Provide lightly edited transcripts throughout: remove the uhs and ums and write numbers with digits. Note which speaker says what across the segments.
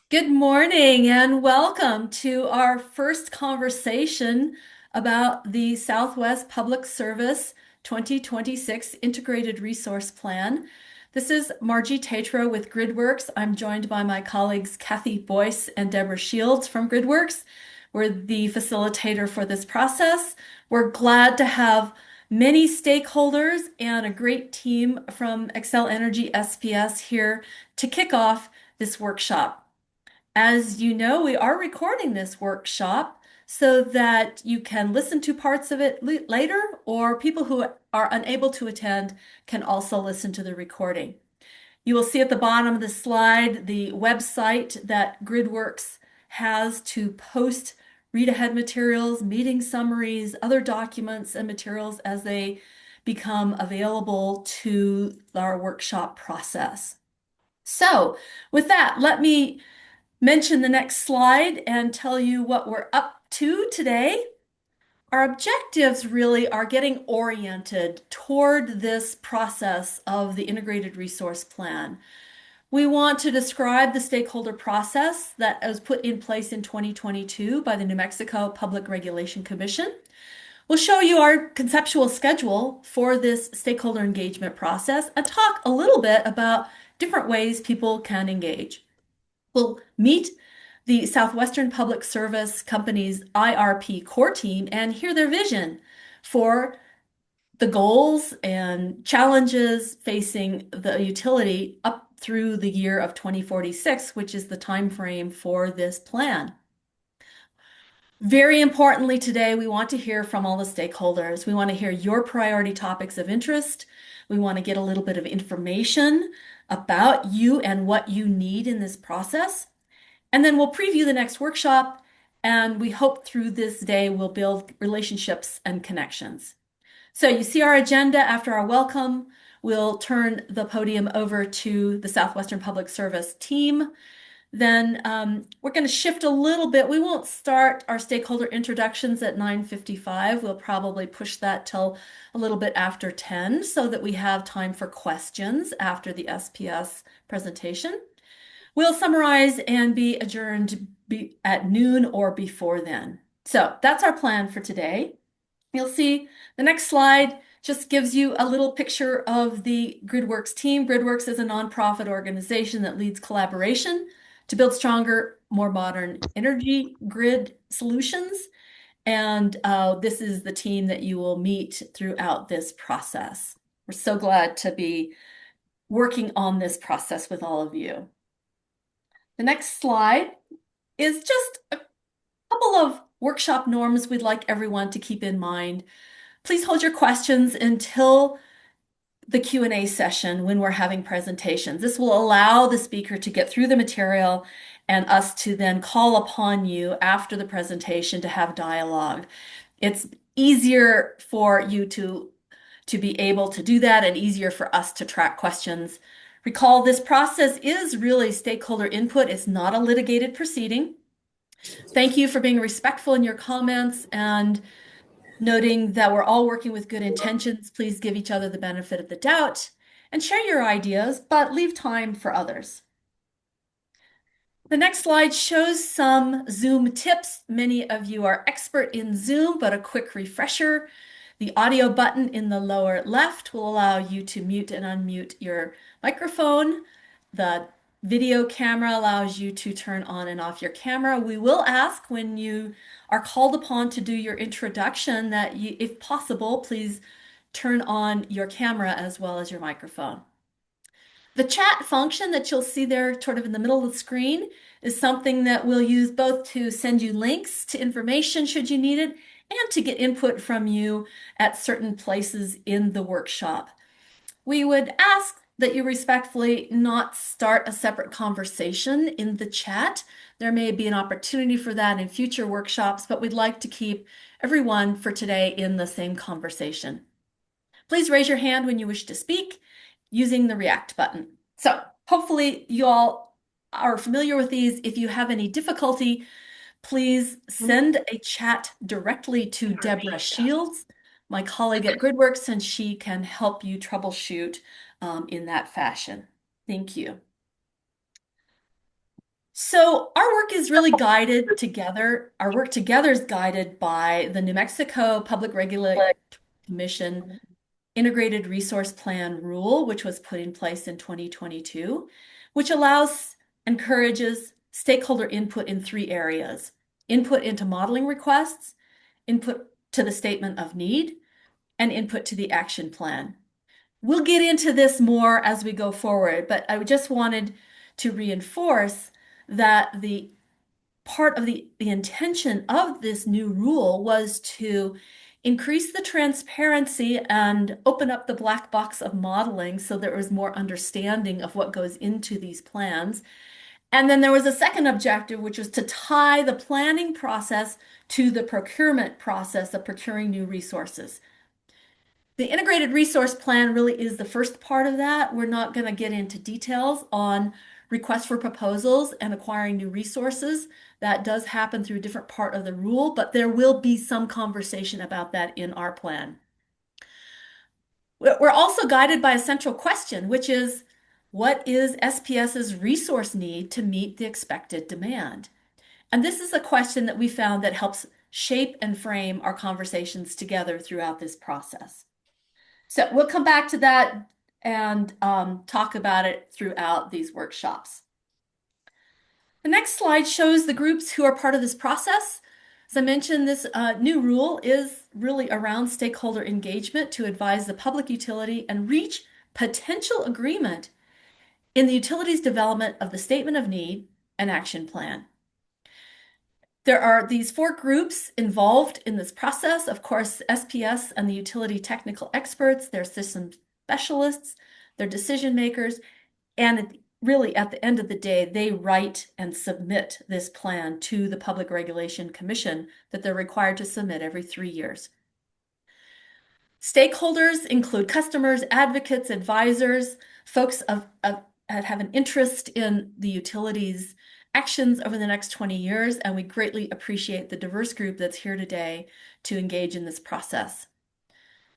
Speaker 1: Good morning and welcome to our first conversation about the Southwest Public Service 2026 Integrated Resource Plan. This is Margie Tatro with GridWorks. I'm joined by my colleagues Kathy Boyce and Deborah Shields from GridWorks. We're the facilitator for this process. We're glad to have many stakeholders and a great team from Xcel Energy SPS here to kick off this workshop. As you know, we are recording this workshop so that you can listen to parts of it later, or people who are unable to attend can also listen to the recording. You will see at the bottom of the slide the website that GridWorks has to post read-ahead materials, meeting summaries, other documents and materials as they become available to our workshop process. So with that, let me mention the next slide and tell you what we're up to today. Our objectives really are getting oriented toward this process of the Integrated Resource Plan. We want to describe the stakeholder process that was put in place in 2022 by the New Mexico Public Regulation Commission. We'll show you our conceptual schedule for this stakeholder engagement process and talk a little bit about different ways people can engage. We'll meet the Southwestern Public Service Company's IRP core team and hear their vision for the goals and challenges facing the utility up through the year of 2046, which is the time frame for this plan. Very importantly today, we want to hear from all the stakeholders. We want to hear your priority topics of interest. We want to get a little bit of information about you and what you need in this process. And then we'll preview the next workshop, and we hope through this day we'll build relationships and connections. So you see our agenda after our welcome. We'll turn the podium over to the Southwestern Public Service team. Then we're going to shift a little bit. We won't start our stakeholder introductions at 9:55. We'll probably push that till a little bit after 10 so that we have time for questions after the SPS presentation. We'll summarize and be adjourned at noon or before then. So that's our plan for today. You'll see the next slide just gives you a little picture of the GridWorks team. GridWorks is a nonprofit organization that leads collaboration to build stronger, more modern energy grid solutions. And this is the team that you will meet throughout this process. We're so glad to be working on this process with all of you. The next slide is just a couple of workshop norms we'd like everyone to keep in mind. Please hold your questions until the Q&A session when we're having presentations. This will allow the speaker to get through the material and us to then call upon you after the presentation to have dialogue. It's easier for you to be able to do that and easier for us to track questions. Recall, this process is really stakeholder input. It's not a litigated proceeding. Thank you for being respectful in your comments and noting that we're all working with good intentions. Please give each other the benefit of the doubt and share your ideas, but leave time for others. The next slide shows some Zoom tips. Many of you are expert in Zoom, but a quick refresher. The audio button in the lower left will allow you to mute and unmute your microphone. The video camera allows you to turn on and off your camera. We will ask when you are called upon to do your introduction that you, if possible, please turn on your camera as well as your microphone. The chat function that you'll see there sort of in the middle of the screen is something that we'll use both to send you links to information should you need it and to get input from you at certain places in the workshop. We would ask that you respectfully not start a separate conversation in the chat. There may be an opportunity for that in future workshops, but we'd like to keep everyone for today in the same conversation. Please raise your hand when you wish to speak using the react button. So hopefully you all are familiar with these. If you have any difficulty, please send a chat directly to Deborah Shields, my colleague at GridWorks, and she can help you troubleshoot in that fashion. Thank you. So our work is really guided together. Our work together is guided by the New Mexico Public Regulatory Commission Integrated Resource Plan rule, which was put in place in 2022, which allows, encourages stakeholder input in three areas: input into modeling requests, input to the statement of need, and input to the action plan. We'll get into this more as we go forward, but I just wanted to reinforce that the part of the intention of this new rule was to increase the transparency and open up the black box of modeling so there was more understanding of what goes into these plans. And then there was a second objective, which was to tie the planning process to the procurement process of procuring new resources. The integrated resource plan really is the first part of that. We're not going to get into details on requests for proposals and acquiring new resources. That does happen through a different part of the rule, but there will be some conversation about that in our plan. We're also guided by a central question, which is, what is SPS's resource need to meet the expected demand? And this is a question that we found that helps shape and frame our conversations together throughout this process. So we'll come back to that and talk about it throughout these workshops. The next slide shows the groups who are part of this process. As I mentioned, this new rule is really around stakeholder engagement to advise the public utility and reach potential agreement in the utility's development of the statement of need and action plan. There are these four groups involved in this process. Of course, SPS and the utility technical experts, their system specialists, their decision makers, and really at the end of the day, they write and submit this plan to the Public Regulation Commission that they're required to submit every 3 years. Stakeholders include customers, advocates, advisors, folks that have an interest in the utilities actions over the next 20 years, and we greatly appreciate the diverse group that's here today to engage in this process.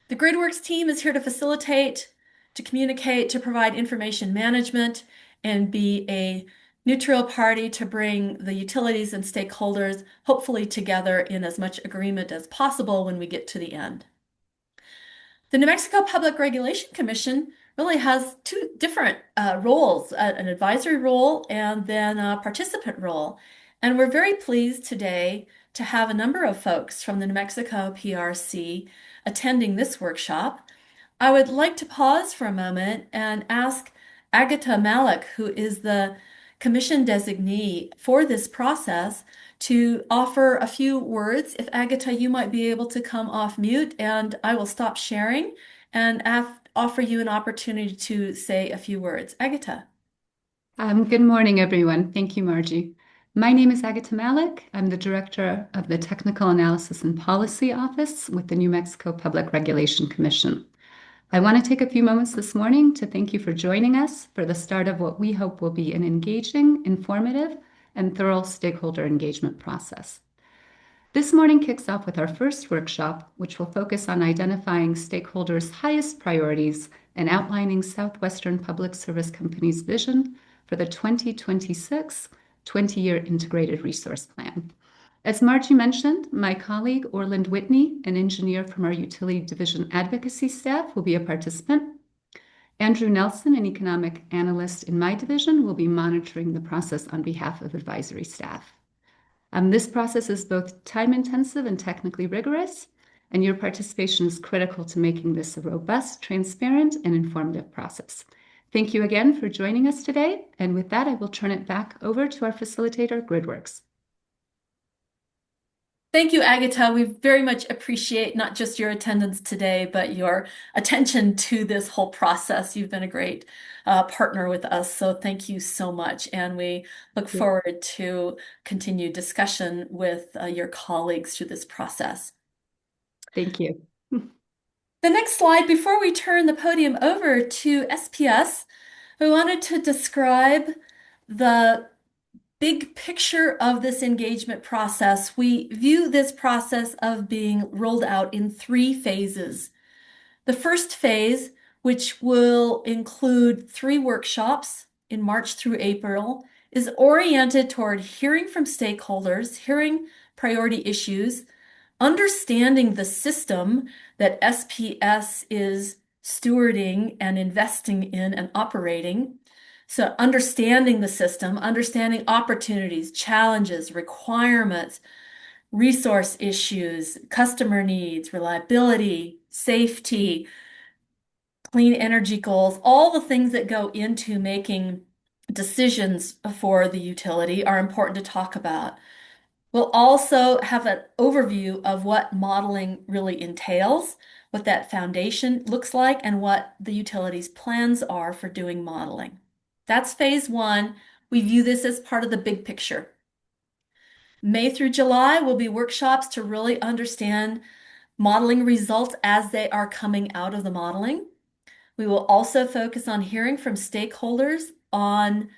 Speaker 1: The GridWorks team is here to facilitate, to communicate, to provide information management, and be a neutral party to bring the utilities and stakeholders hopefully together in as much agreement as possible when we get to the end. The New Mexico Public Regulation Commission really has two different roles, an advisory role and then a participant role. And we're very pleased today to have a number of folks from the New Mexico PRC attending this workshop. I would like to pause for a moment and ask Agatha Malik, who is the commission designee for this process, to offer a few words. If Agatha, you might be able to come off mute, and I will stop sharing and offer you an opportunity to say a few words. Agatha.
Speaker 2: Good morning, everyone. Thank you, Margie. My name is Agatha Malik. I'm the Director of the Technical Analysis and Policy Office with the New Mexico Public Regulation Commission. I want to take a few moments this morning to thank you for joining us for the start of what we hope will be an engaging, informative, and thorough stakeholder engagement process. This morning kicks off with our first workshop, which will focus on identifying stakeholders' highest priorities and outlining Southwestern Public Service Company's vision for the 2026 20-year Integrated Resource Plan. As Margie mentioned, my colleague Orland Whitney, an engineer from our Utility Division Advocacy staff, will be a participant. Andrew Nelson, an economic analyst in my division, will be monitoring the process on behalf of advisory staff. This process is both time-intensive and technically rigorous, and your participation is critical to making this a robust, transparent, and informative process. Thank you again for joining us today, and with that, I will turn it back over to our facilitator, GridWorks.
Speaker 1: Thank you, Agatha. We very much appreciate not just your attendance today, but your attention to this whole process. You've been a great partner with us, so thank you so much. And we look forward to continued discussion with your colleagues through this process.
Speaker 2: Thank you.
Speaker 1: The next slide, before we turn the podium over to SPS, we wanted to describe the big picture of this engagement process. We view this process of being rolled out in 3 phases. The first phase, which will include 3 workshops in March through April, is oriented toward hearing from stakeholders, hearing priority issues, understanding the system that SPS is stewarding and investing in and operating. So, understanding the system, understanding opportunities, challenges, requirements, resource issues, customer needs, reliability, safety, clean energy goals, all the things that go into making decisions for the utility are important to talk about. We'll also have an overview of what modeling really entails, what that foundation looks like, and what the utility's plans are for doing modeling. That's phase one. We view this as part of the big picture. May through July will be workshops to really understand modeling results as they are coming out of the modeling. We will also focus on hearing from stakeholders on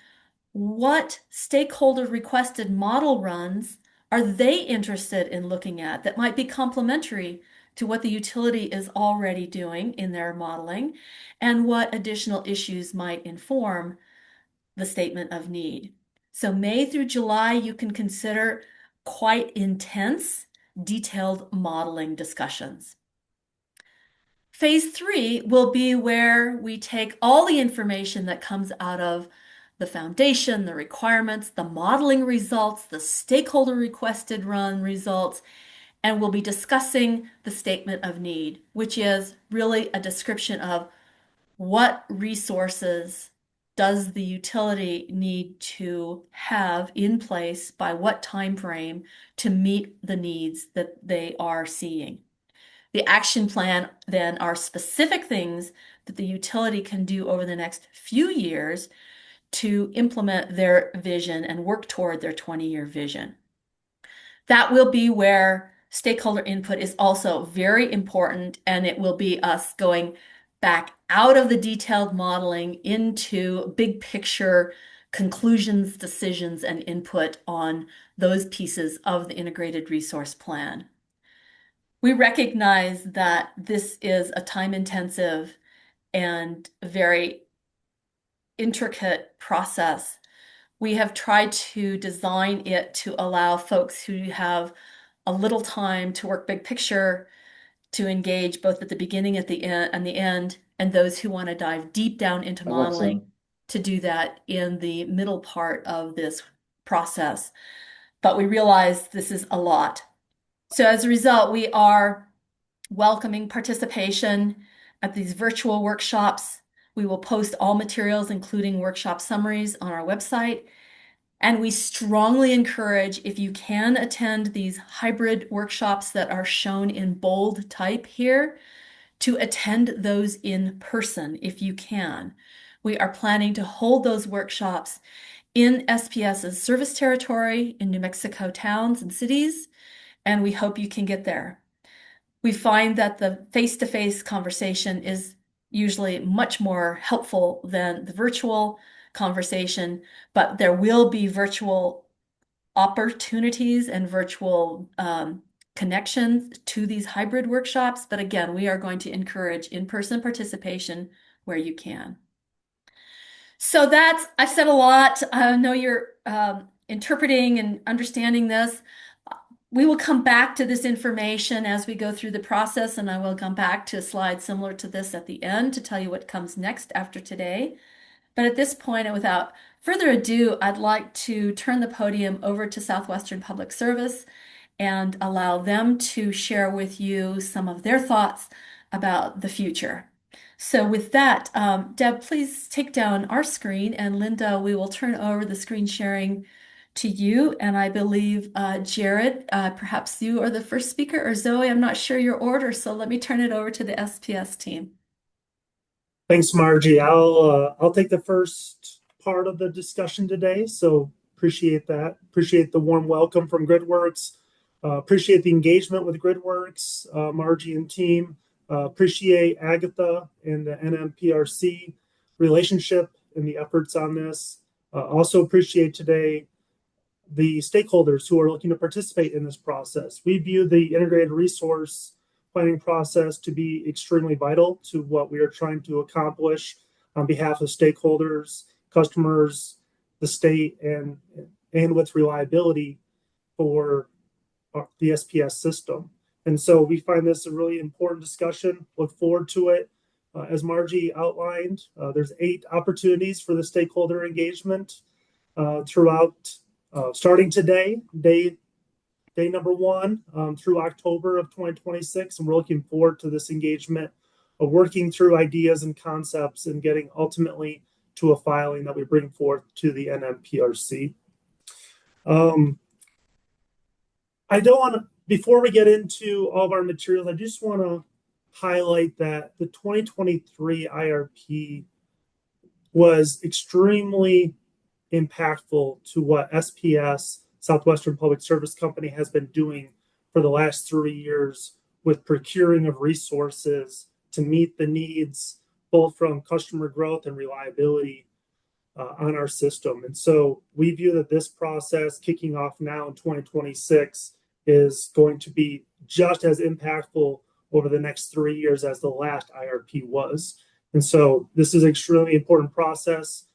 Speaker 1: what stakeholder requested model runs are they interested in looking at that might be complementary to what the utility is already doing in their modeling, and what additional issues might inform the statement of need. So May through July, you can consider quite intense, detailed modeling discussions. Phase three will be where we take all the information that comes out of the foundation, the requirements, the modeling results, the stakeholder requested run results, and we'll be discussing the statement of need, which is really a description of what resources does the utility need to have in place by what time frame to meet the needs that they are seeing. The action plan then are specific things that the utility can do over the next few years to implement their vision and work toward their 20-year vision. That will be where stakeholder input is also very important, and it will be us going back out of the detailed modeling into big picture conclusions, decisions, and input on those pieces of the integrated resource plan. We recognize that this is a time-intensive and very intricate process. We have tried to design it to allow folks who have a little time to work big picture to engage both at the beginning, at the end, and those who want to dive deep down into
Speaker 3: Alexa,
Speaker 1: modeling to do that in the middle part of this process. But we realize this is a lot. So as a result, we are welcoming participation at these virtual workshops. We will post all materials, including workshop summaries, on our website. And we strongly encourage, if you can attend these hybrid workshops that are shown in bold type here, to attend those in person if you can. We are planning to hold those workshops in SPS's service territory in New Mexico towns and cities, and we hope you can get there. We find that the face-to-face conversation is usually much more helpful than the virtual conversation, but there will be virtual opportunities and virtual connections to these hybrid workshops. But again, we are going to encourage in-person participation where you can. So I've said a lot. I know you're interpreting and understanding this. We will come back to this information as we go through the process, and I will come back to a slide similar to this at the end to tell you what comes next after today. But at this point, and without further ado, I'd like to turn the podium over to Southwestern Public Service and allow them to share with you some of their thoughts about the future. So with that, Deb, please take down our screen, and Linda, we will turn over the screen sharing to you. And I believe, Jared, perhaps you are the first speaker, or Zoe, I'm not sure your order, so let me turn it over to the SPS team.
Speaker 3: thanks, Margie. I'll take the first part of the discussion today. So appreciate that. Appreciate the warm welcome from GridWorks. Appreciate the engagement with GridWorks, Margie and team. Appreciate Agatha and the NMPRC relationship and the efforts on this. Also appreciate today the stakeholders who are looking to participate in this process. We view the integrated resource planning process to be extremely vital to what we are trying to accomplish on behalf of stakeholders, customers, the state and with reliability for the SPS system. And so we find this a really important discussion. Look forward to it. As Margie outlined, there's 8 opportunities for the stakeholder engagement throughout, starting today, day number 1 through October of 2026. And we're looking forward to this engagement of working through ideas and concepts and getting ultimately to a filing that we bring forth to the NMPRC. I don't want to, before we get into all of our materials, I just want to highlight that the 2023 IRP was extremely impactful to what SPS, Southwestern Public Service Company, has been doing for the last 3 years with procuring of resources to meet the needs, both from customer growth and reliability on our system. And so we view that this process kicking off now in 2026 is going to be just as impactful over the next 3 years as the last IRP was. And so this is an extremely important process.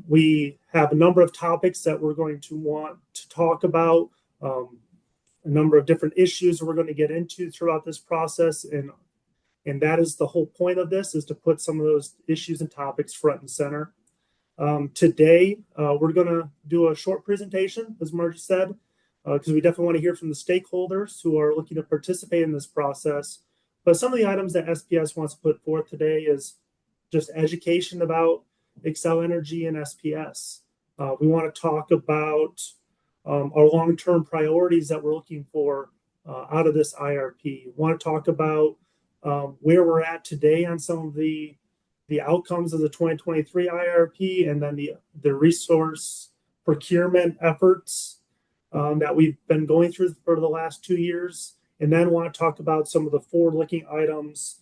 Speaker 3: We have a number of topics that we're going to want to talk about, a number of different issues we're going to get into throughout this process. And that is the whole point of this, is to put some of those issues and topics front and center. Today, we're going to do a short presentation, as Margie said, because we definitely want to hear from the stakeholders who are looking to participate in this process. But some of the items that SPS wants to put forth today is just education about Xcel Energy and SPS. We want to talk about our long-term priorities that we're looking for out of this IRP. We want to talk about where we're at today on some of the outcomes of the 2023 IRP, and then the resource procurement efforts that we've been going through for the last 2 years, and then want to talk about some of the forward-looking items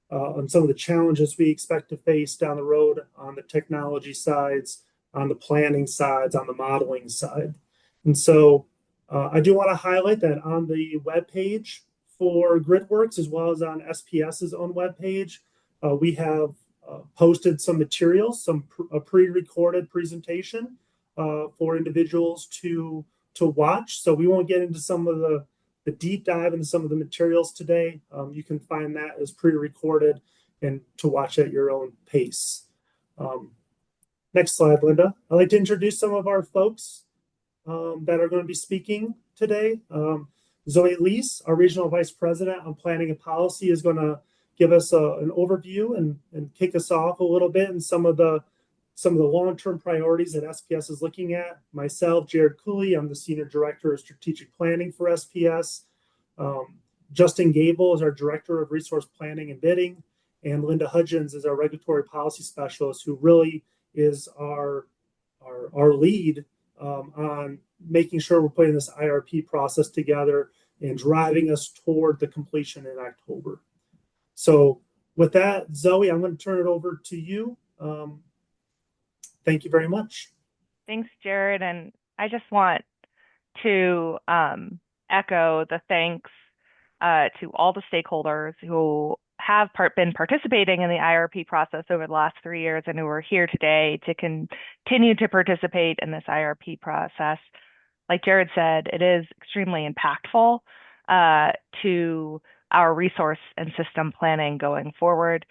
Speaker 3: and some of the challenges we expect to face down the road on the technology sides, on the planning sides, on the modeling side. And so I do want to highlight that on the webpage for GridWorks, as well as on SPS's own webpage, we have posted some materials, a pre-recorded presentation for individuals to watch. So we won't get into some of the deep dive into some of the materials today. You can find that as pre-recorded and to watch at your own pace. Next slide, Linda. I'd like to introduce some of our folks that are going to be speaking today. Zoe Lease, our Regional Vice President on Planning and Policy, is going to give us an overview and kick us off a little bit in some of the long-term priorities that SPS is looking at. Myself, Jared Cooley, I'm the Senior Director of Strategic Planning for SPS. Justin Gable is our Director of Resource Planning and Bidding, and Linda Hudgens is our Regulatory Policy Specialist, who really is our lead on making sure we're putting this IRP process together and driving us toward the completion in October. So with that, Zoe, I'm going to turn it over to you. Thank you very much.
Speaker 4: Thanks, Jared. And I just want to echo the thanks to all the stakeholders who have been participating in the IRP process over the last 3 years and who are here today to continue to participate in this IRP process. Like Jared said, it is extremely impactful to our resource and system planning going forward.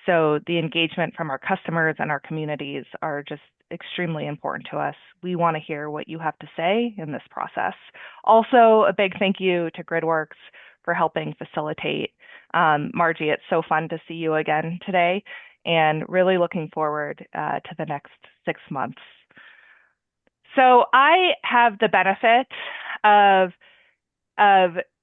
Speaker 4: So the engagement from our customers and our communities are just extremely important to us. We want to hear what you have to say in this process. Also, a big thank you to GridWorks for helping facilitate. Margie, it's so fun to see you again today, and really looking forward to the next 6 months. So I have the benefit of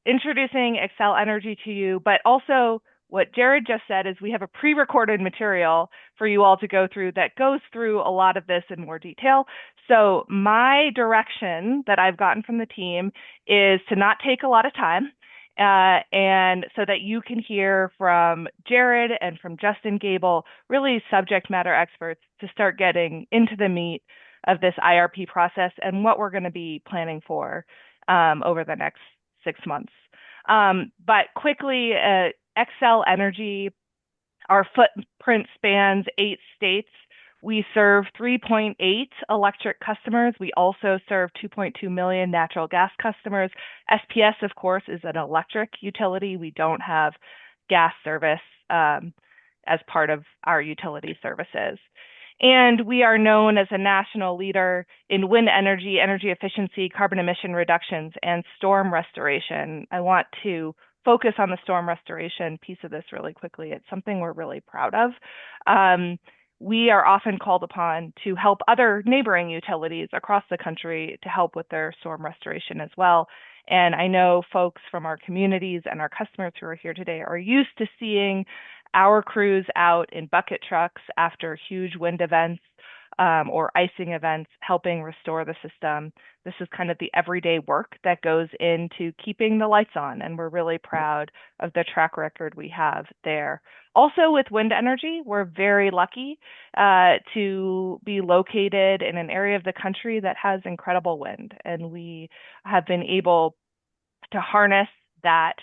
Speaker 4: introducing Xcel Energy to you, but also what Jared just said is we have a pre-recorded material for you all to go through that goes through a lot of this in more detail. So my direction that I've gotten from the team is to not take a lot of time, and so that you can hear from Jared and from Justin Gable, really subject matter experts, to start getting into the meat of this IRP process and what we're going to be planning for over the next 6 months. But quickly, Xcel Energy, our footprint spans 8 states. We serve 3.8 electric customers. We also serve 2.2 million natural gas customers. SPS, of course, is an electric utility. We don't have gas service as part of our utility services. And we are known as a national leader in wind energy, energy efficiency, carbon emission reductions, and storm restoration. I want to focus on the storm restoration piece of this really quickly. It's something we're really proud of. We are often called upon to help other neighboring utilities across the country to help with their storm restoration as well. And I know folks from our communities and our customers who are here today are used to seeing our crews out in bucket trucks after huge wind events or icing events, helping restore the system. This is kind of the everyday work that goes into keeping the lights on, and we're really proud of the track record we have there. Also, with wind energy, we're very lucky to be located in an area of the country that has incredible wind, and we have been able to harness that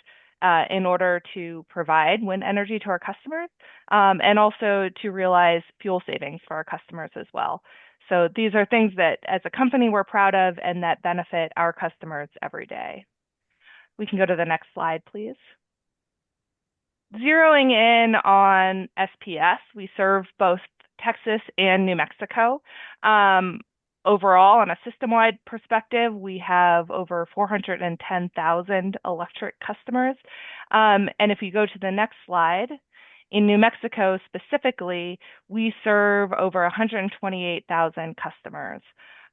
Speaker 4: in order to provide wind energy to our customers and also to realize fuel savings for our customers as well. So these are things that as a company we're proud of and that benefit our customers every day. We can go to the next slide, please. Zeroing in on SPS, we serve both Texas and New Mexico. Overall, on a system-wide perspective, we have over 410,000 electric customers. And if you go to the next slide, in New Mexico specifically, we serve over 128,000 customers.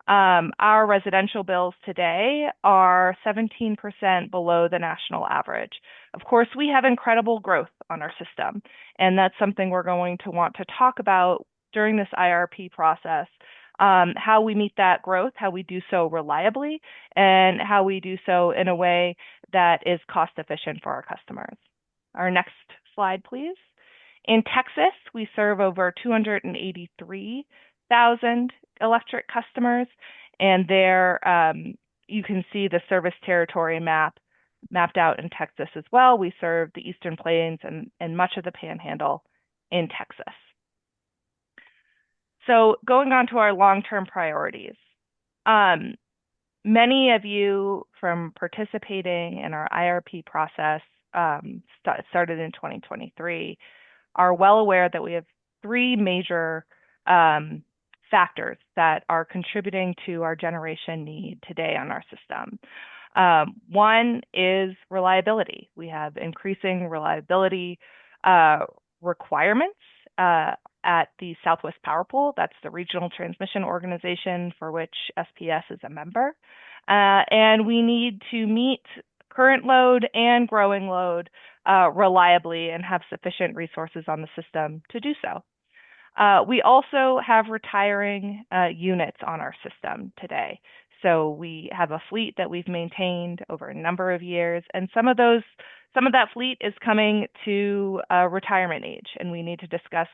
Speaker 4: Our residential bills today are 17% below the national average. Of course, we have incredible growth on our system, and that's something we're going to want to talk about during this IRP process. How we meet that growth, how we do so reliably, and how we do so in a way that is cost efficient for our customers. Our next slide, please. In Texas, we serve over 283,000 electric customers, and there you can see the service territory mapped out in Texas as well. We serve the Eastern Plains and much of the Panhandle in Texas. So going on to our long-term priorities. Many of you from participating in our IRP process started in 2023 are well aware that we have three major factors that are contributing to our generation need today on our system. One is reliability. We have increasing reliability requirements at the Southwest Power Pool. That's the regional transmission organization for which SPS is a member. And we need to meet current load and growing load reliably and have sufficient resources on the system to do so. We also have retiring units on our system today. So we have a fleet that we've maintained over a number of years, and some of that fleet is coming to retirement age, and we need to discuss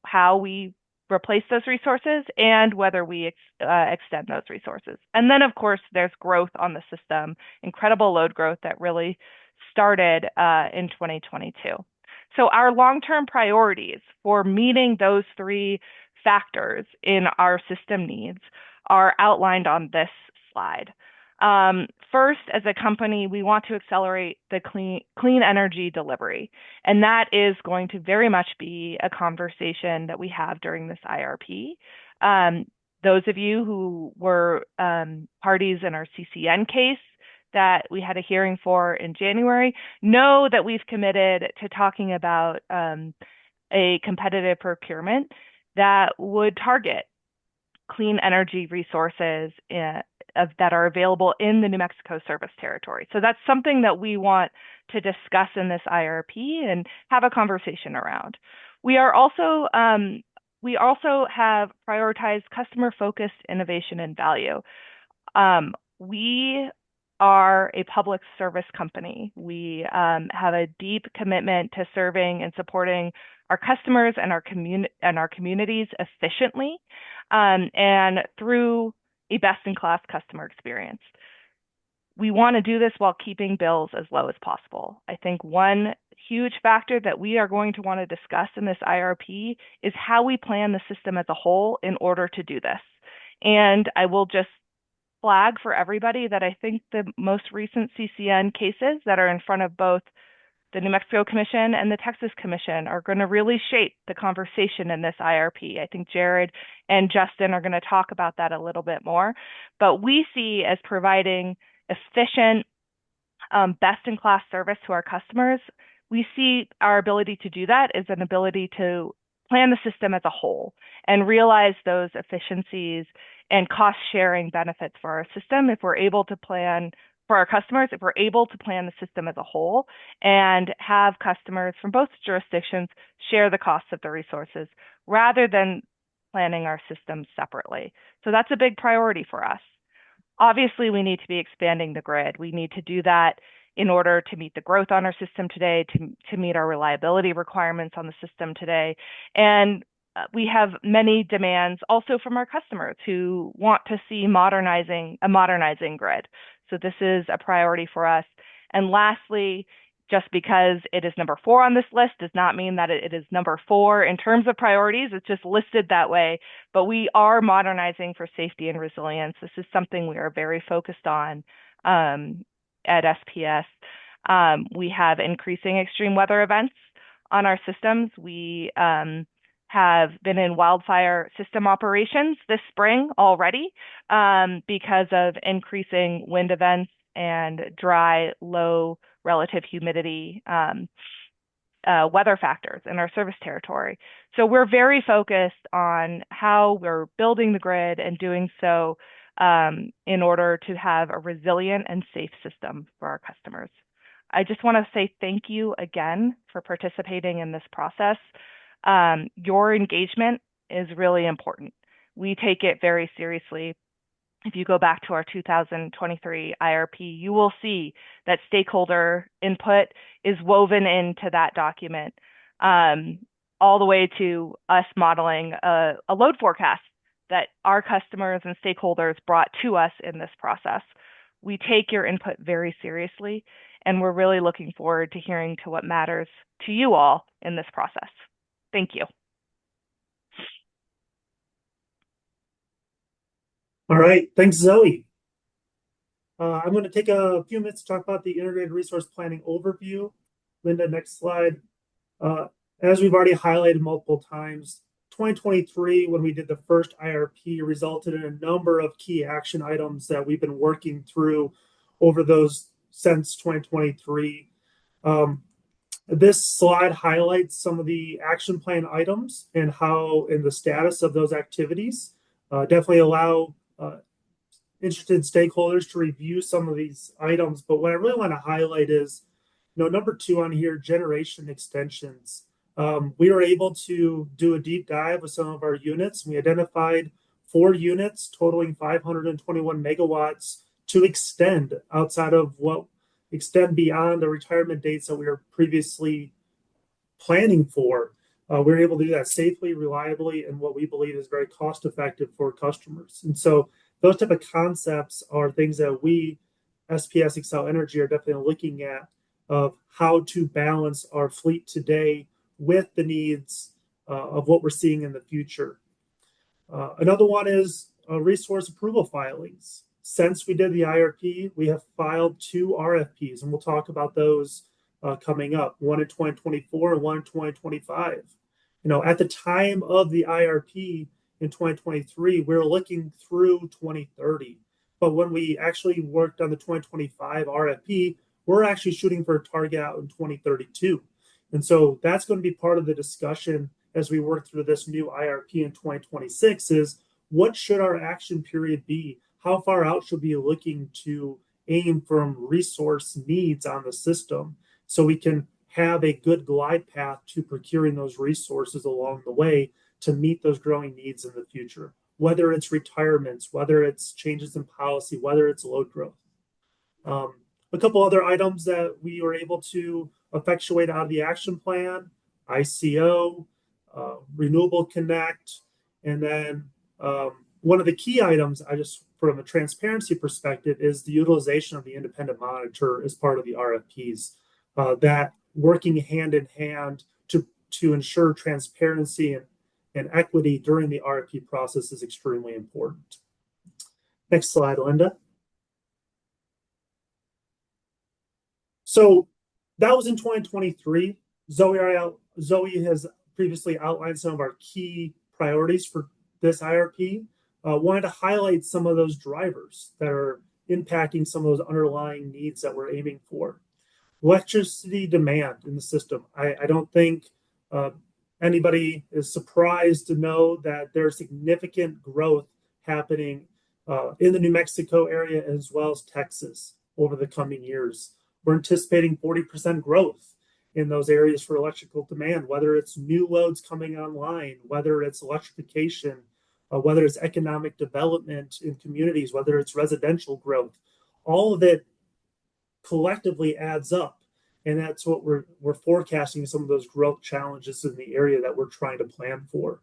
Speaker 4: how we replace those resources and whether we extend those resources. And then, of course, there's growth on the system, incredible load growth that really started in 2022. So our long-term priorities for meeting those three factors in our system needs are outlined on this slide. First, as a company, we want to accelerate the clean energy delivery, and that is going to very much be a conversation that we have during this IRP. Those of you who were parties in our CCN case that we had a hearing for in January know that we've committed to talking about a competitive procurement that would target clean energy resources that are available in the New Mexico service territory. So that's something that we want to discuss in this IRP and have a conversation around. We also have prioritized customer-focused innovation and value. We are a public service company. We have a deep commitment to serving and supporting our customers and our communities efficiently and through a best-in-class customer experience. we want to do this while keeping bills as low as possible. I think one huge factor that we are going to want to discuss in this IRP is how we plan the system as a whole in order to do this. And I will just flag for everybody that I think the most recent CCN cases that are in front of both the New Mexico Commission and the Texas Commission are going to really shape the conversation in this IRP. I think Jared and Justin are going to talk about that a little bit more. But we see as providing efficient, best-in-class service to our customers, we see our ability to do that as an ability to plan the system as a whole and realize those efficiencies and cost-sharing benefits for our system if we're able to plan for our customers, if we're able to plan the system as a whole and have customers from both jurisdictions share the costs of the resources rather than planning our systems separately. So that's a big priority for us. Obviously, we need to be expanding the grid. We need to do that in order to meet the growth on our system today, to meet our reliability requirements on the system today. And we have many demands also from our customers who want to see a modernizing grid. So this is a priority for us. And lastly, just because it is number 4 on this list does not mean that it is number 4 in terms of priorities. It's just listed that way. But we are modernizing for safety and resilience. This is something we are very focused on at SPS. We have increasing extreme weather events on our systems. We have been in wildfire system operations this spring already because of increasing wind events and dry, low relative humidity weather factors in our service territory. So we're very focused on how we're building the grid and doing so in order to have a resilient and safe system for our customers. I just want to say thank you again for participating in this process. Your engagement is really important. We take it very seriously. If you go back to our 2023 IRP, you will see that stakeholder input is woven into that document, all the way to us modeling a load forecast that our customers and stakeholders brought to us in this process. We take your input very seriously, and we're really looking forward to hearing to what matters to you all in this process. Thank you.
Speaker 3: All right, thanks, Zoe. I'm going to take a few minutes to talk about the integrated resource planning overview. Linda, next slide. As we've already highlighted multiple times, 2023, when we did the first IRP, resulted in a number of key action items that we've been working through over those since 2023. This slide highlights some of the action plan items and how, in the status of those activities, definitely allow interested stakeholders to review some of these items. But what I really want to highlight is, number 2 on here, generation extensions. We were able to do a deep dive with some of our units. We identified 4 units totaling 521 megawatts to extend beyond the retirement dates that we were previously planning for. We were able to do that safely, reliably, and what we believe is very cost effective for customers. And so those type of concepts are things that we, SPS Xcel Energy, are definitely looking at of how to balance our fleet today with the needs of what we're seeing in the future. Another one is resource approval filings. Since we did the IRP, we have filed 2 RFPs, and we'll talk about those coming up, one in 2024 and one in 2025. At the time of the IRP in 2023, we were looking through 2030. But when we actually worked on the 2025 RFP, we're actually shooting for a target out in 2032. And so that's going to be part of the discussion as we work through this new IRP in 2026 is what should our action period be? How far out should we be looking to aim from resource needs on the system so we can have a good glide path to procuring those resources along the way to meet those growing needs in the future, whether it's retirements, whether it's changes in policy, whether it's load growth. A couple other items that we were able to effectuate out of the action plan, ICO, Renewable Connect, and then one of the key items I just from a transparency perspective is the utilization of the independent monitor as part of the RFPs. That working hand in hand to ensure transparency and equity during the RFP process is extremely important. Next slide, Linda. So that was in 2023. Zoe has previously outlined some of our key priorities for this IRP. Wanted to highlight some of those drivers that are impacting some of those underlying needs that we're aiming for. Electricity demand in the system. I don't think anybody is surprised to know that there's significant growth happening in the New Mexico area as well as Texas over the coming years. We're anticipating 40% growth in those areas for electrical demand, whether it's new loads coming online, whether it's electrification, whether it's economic development in communities, whether it's residential growth. All of it collectively adds up. And that's what we're forecasting, some of those growth challenges in the area that we're trying to plan for.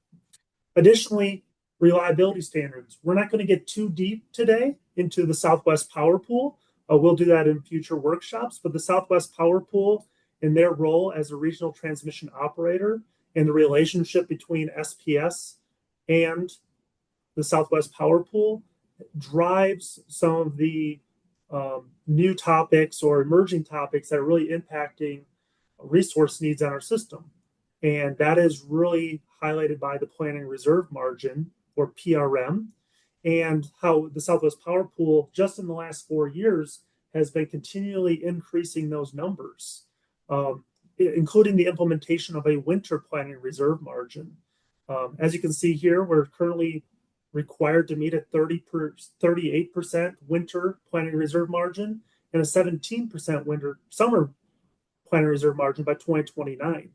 Speaker 3: Additionally, reliability standards. We're not going to get too deep today into the Southwest Power Pool. We'll do that in future workshops, but the Southwest Power Pool and their role as a regional transmission operator and the relationship between SPS and the Southwest Power Pool drives some of the new topics or emerging topics that are really impacting resource needs on our system. And that is really highlighted by the planning reserve margin, or PRM, and how the Southwest Power Pool, just in the last 4 years, has been continually increasing those numbers, including the implementation of a winter planning reserve margin. As you can see here, we're currently required to meet a 38% winter planning reserve margin and a 17% summer planning reserve margin by 2029.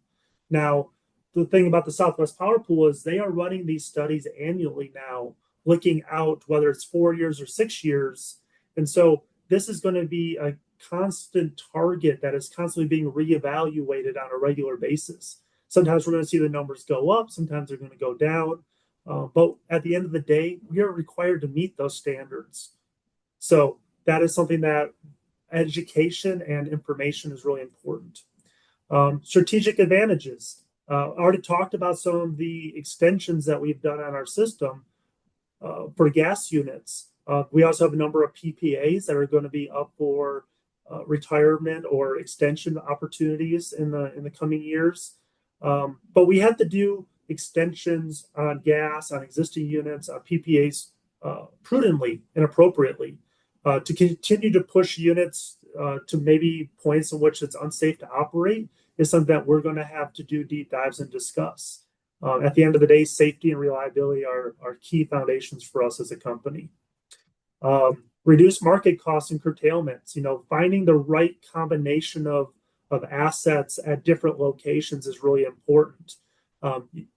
Speaker 3: Now, the thing about the Southwest Power Pool is they are running these studies annually now, looking out whether it's 4 years or 6 years. And so this is going to be a constant target that is constantly being reevaluated on a regular basis. Sometimes we're going to see the numbers go up, sometimes they're going to go down. But at the end of the day, we are required to meet those standards. So that is something that education and information is really important. Strategic advantages. Already talked about some of the extensions that we've done on our system for gas units. We also have a number of PPAs that are going to be up for retirement or extension opportunities in the coming years. But we have to do extensions on gas, on existing units, on PPAs prudently and appropriately to continue to push units to maybe points in which it's unsafe to operate is something that we're going to have to do deep dives and discuss. At the end of the day, safety and reliability are key foundations for us as a company. Reduce market costs and curtailments. Finding the right combination of assets at different locations is really important.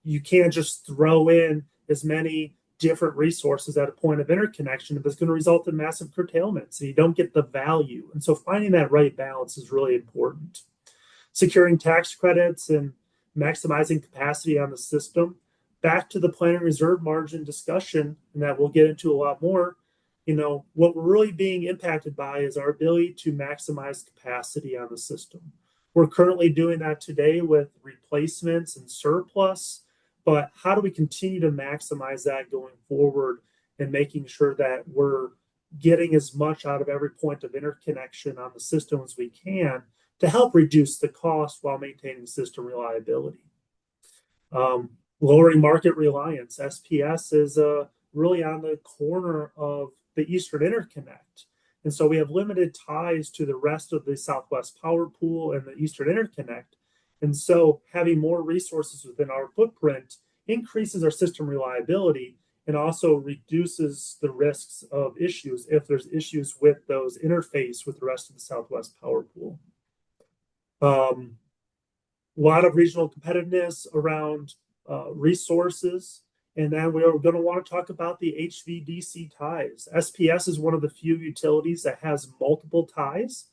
Speaker 3: You can't just throw in as many different resources at a point of interconnection if it's going to result in massive curtailments and you don't get the value. And so finding that right balance is really important. Securing tax credits and maximizing capacity on the system. Back to the planning reserve margin discussion, and that we'll get into a lot more. What we're really being impacted by is our ability to maximize capacity on the system. We're currently doing that today with replacements and surplus, but how do we continue to maximize that going forward and making sure that we're getting as much out of every point of interconnection on the system as we can to help reduce the cost while maintaining system reliability. Lowering market reliance. SPS is really on the corner of the Eastern Interconnect. And so we have limited ties to the rest of the Southwest Power Pool and the Eastern Interconnect. And so having more resources within our footprint increases our system reliability and also reduces the risks of issues if there's issues with those interface with the rest of the Southwest Power Pool. A lot of regional competitiveness around resources. And then we're going to want to talk about the HVDC ties. SPS is one of the few utilities that has multiple ties.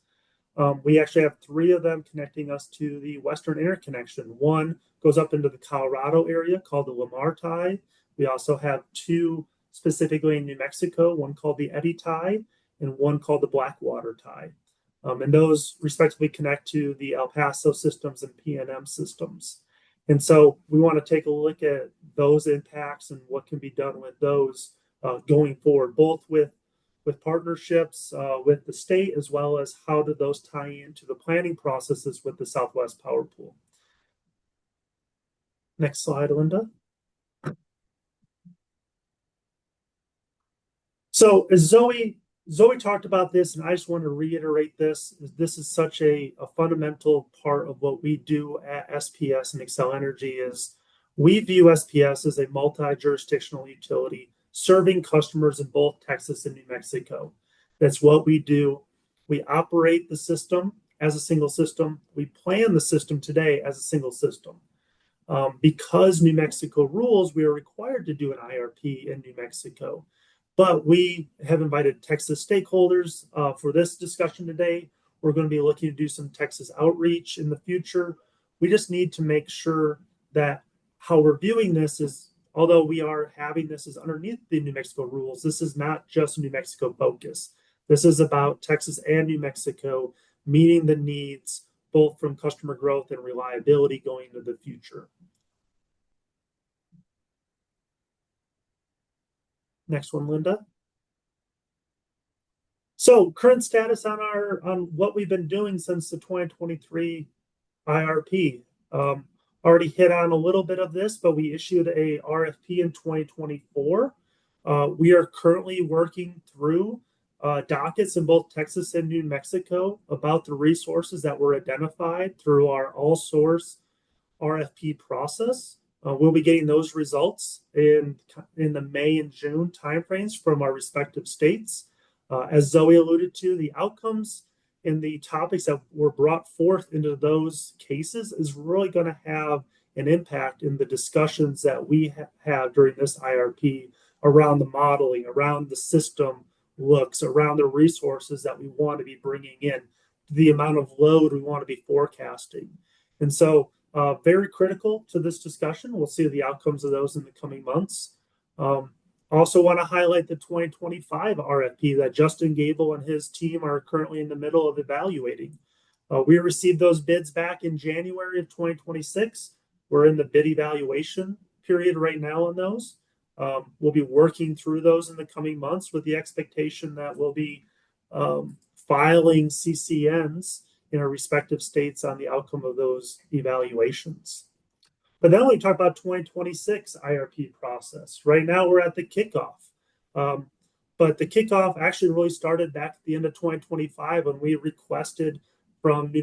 Speaker 3: We actually have 3 of them connecting us to the Western Interconnection. One goes up into the Colorado area called the Lamar tie. We also have 2 specifically in New Mexico, one called the Eddy tie and one called the Blackwater tie. And those respectively connect to the El Paso systems and PNM systems. And so we want to take a look at those impacts and what can be done with those going forward, both with partnerships with the state, as well as how do those tie into the planning processes with the Southwest Power Pool. Next slide, Linda. So as Zoe talked about this, and I just want to reiterate this. This is such a fundamental part of what we do at SPS and Xcel Energy is we view SPS as a multi-jurisdictional utility serving customers in both Texas and New Mexico. That's what we do. We operate the system as a single system. We plan the system today as a single system. Because New Mexico rules, we are required to do an IRP in New Mexico. But we have invited Texas stakeholders for this discussion today. We're going to be looking to do some Texas outreach in the future. We just need to make sure that how we're viewing this is, although we are having this as underneath the New Mexico rules, this is not just New Mexico focus. This is about Texas and New Mexico meeting the needs both from customer growth and reliability going into the future. Next one, Linda. So current status on what we've been doing since the 2023 IRP. Already hit on a little bit of this, but we issued a RFP in 2024. We are currently working through dockets in both Texas and New Mexico about the resources that were identified through our all source RFP process. We'll be getting those results in the May and June timeframes from our respective states. As Zoe alluded to, the outcomes and the topics that were brought forth into those cases is really going to have an impact in the discussions that we have during this IRP around the modeling, around the system looks, around the resources that we want to be bringing in, the amount of load we want to be forecasting. And so very critical to this discussion. We'll see the outcomes of those in the coming months. Also want to highlight the 2025 RFP that Justin Gable and his team are currently in the middle of evaluating. We received those bids back in January of 2026. We're in the bid evaluation period right now on those. We'll be working through those in the coming months with the expectation that we'll be filing CCNs in our respective states on the outcome of those evaluations. But then we talk about 2026 IRP process. Right now we're at the kickoff. But the kickoff actually really started back at the end of 2025 when we requested from the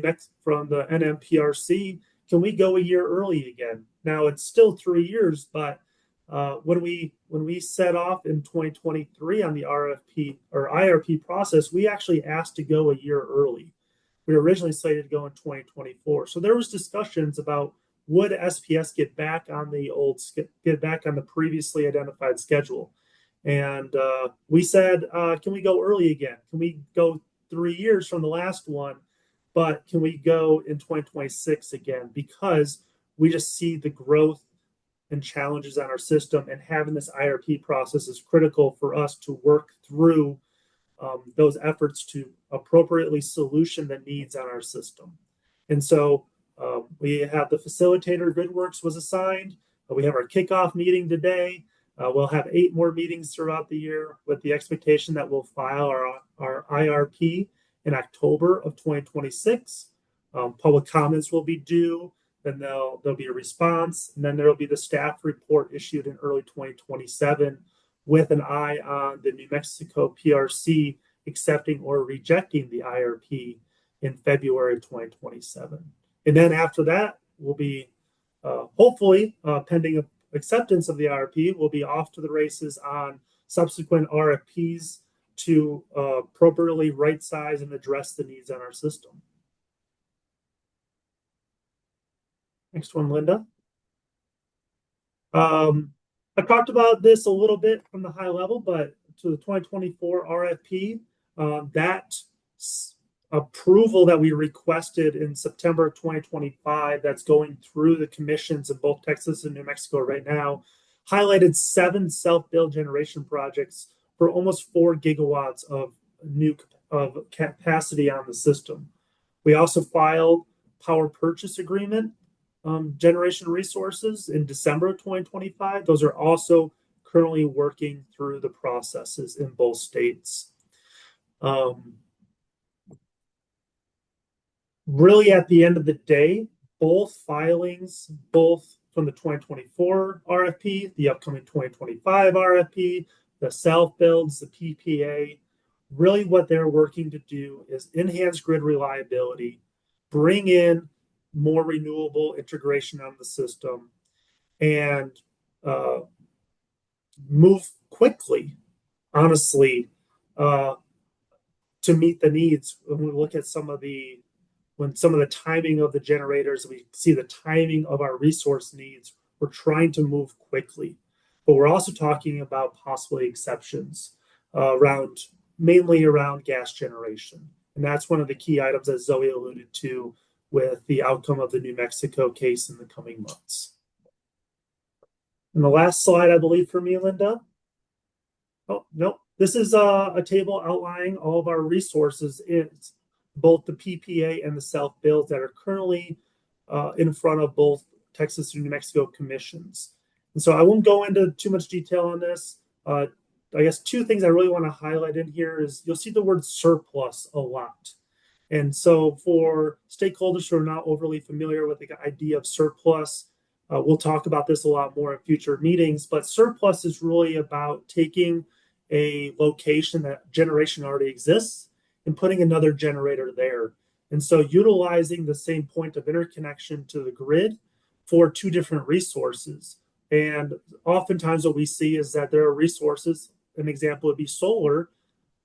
Speaker 3: NMPRC, can we go a year early again? Now it's still 3 years, but when we set off in 2023 on the RFP or IRP process, we actually asked to go a year early. We were originally slated to go in 2024. So there was discussions about would SPS get back on the previously identified schedule. And we said, can we go early again? Can we go 3 years from the last one? But can we go in 2026 again? Because we just see the growth and challenges on our system, and having this IRP process is critical for us to work through those efforts to appropriately solution the needs on our system. And so we have the facilitator, GoodWorks, was assigned. We have our kickoff meeting today. We'll have 8 more meetings throughout the year with the expectation that we'll file our IRP in October of 2026. Public comments will be due, then there'll be a response, and then there'll be the staff report issued in early 2027 with an eye on the New Mexico PRC accepting or rejecting the IRP in February of 2027. And then after that, we'll be hopefully, pending acceptance of the IRP, we'll be off to the races on subsequent RFPs to appropriately right size and address the needs on our system. Next one, Linda. I talked about this a little bit from the high level, but to the 2024 RFP, that approval that we requested in September of 2025 that's going through the commissions in both Texas and New Mexico right now highlighted 7 self-build generation projects for almost 4 gigawatts of new capacity on the system. We also filed power purchase agreement generation resources in December of 2025. Those are also currently working through the processes in both states. Really, at the end of the day, both filings, both from the 2024 RFP, the upcoming 2025 RFP, the self builds, the PPA, really what they're working to do is enhance grid reliability, bring in more renewable integration on the system, and uh, move quickly, honestly, uh, to meet the needs. When we look at some of the timing of the generators, we see the timing of our resource needs. We're trying to move quickly, but we're also talking about possibly exceptions around mainly around gas generation, and that's one of the key items that Zoe alluded to with the outcome of the New Mexico case in the coming months. And the last slide, I believe, for me, Linda. Oh, no. This is a table outlining all of our resources in both the PPA and the self builds that are currently in front of both Texas and New Mexico commissions. And so I won't go into too much detail on this. I guess 2 things I really want to highlight in here is you'll see the word surplus a lot. And so for stakeholders who are not overly familiar with the idea of surplus, we'll talk about this a lot more in future meetings, but surplus is really about taking a location that generation already exists and putting another generator there. And so utilizing the same point of interconnection to the grid for 2 different resources. And oftentimes what we see is that there are resources, an example would be solar.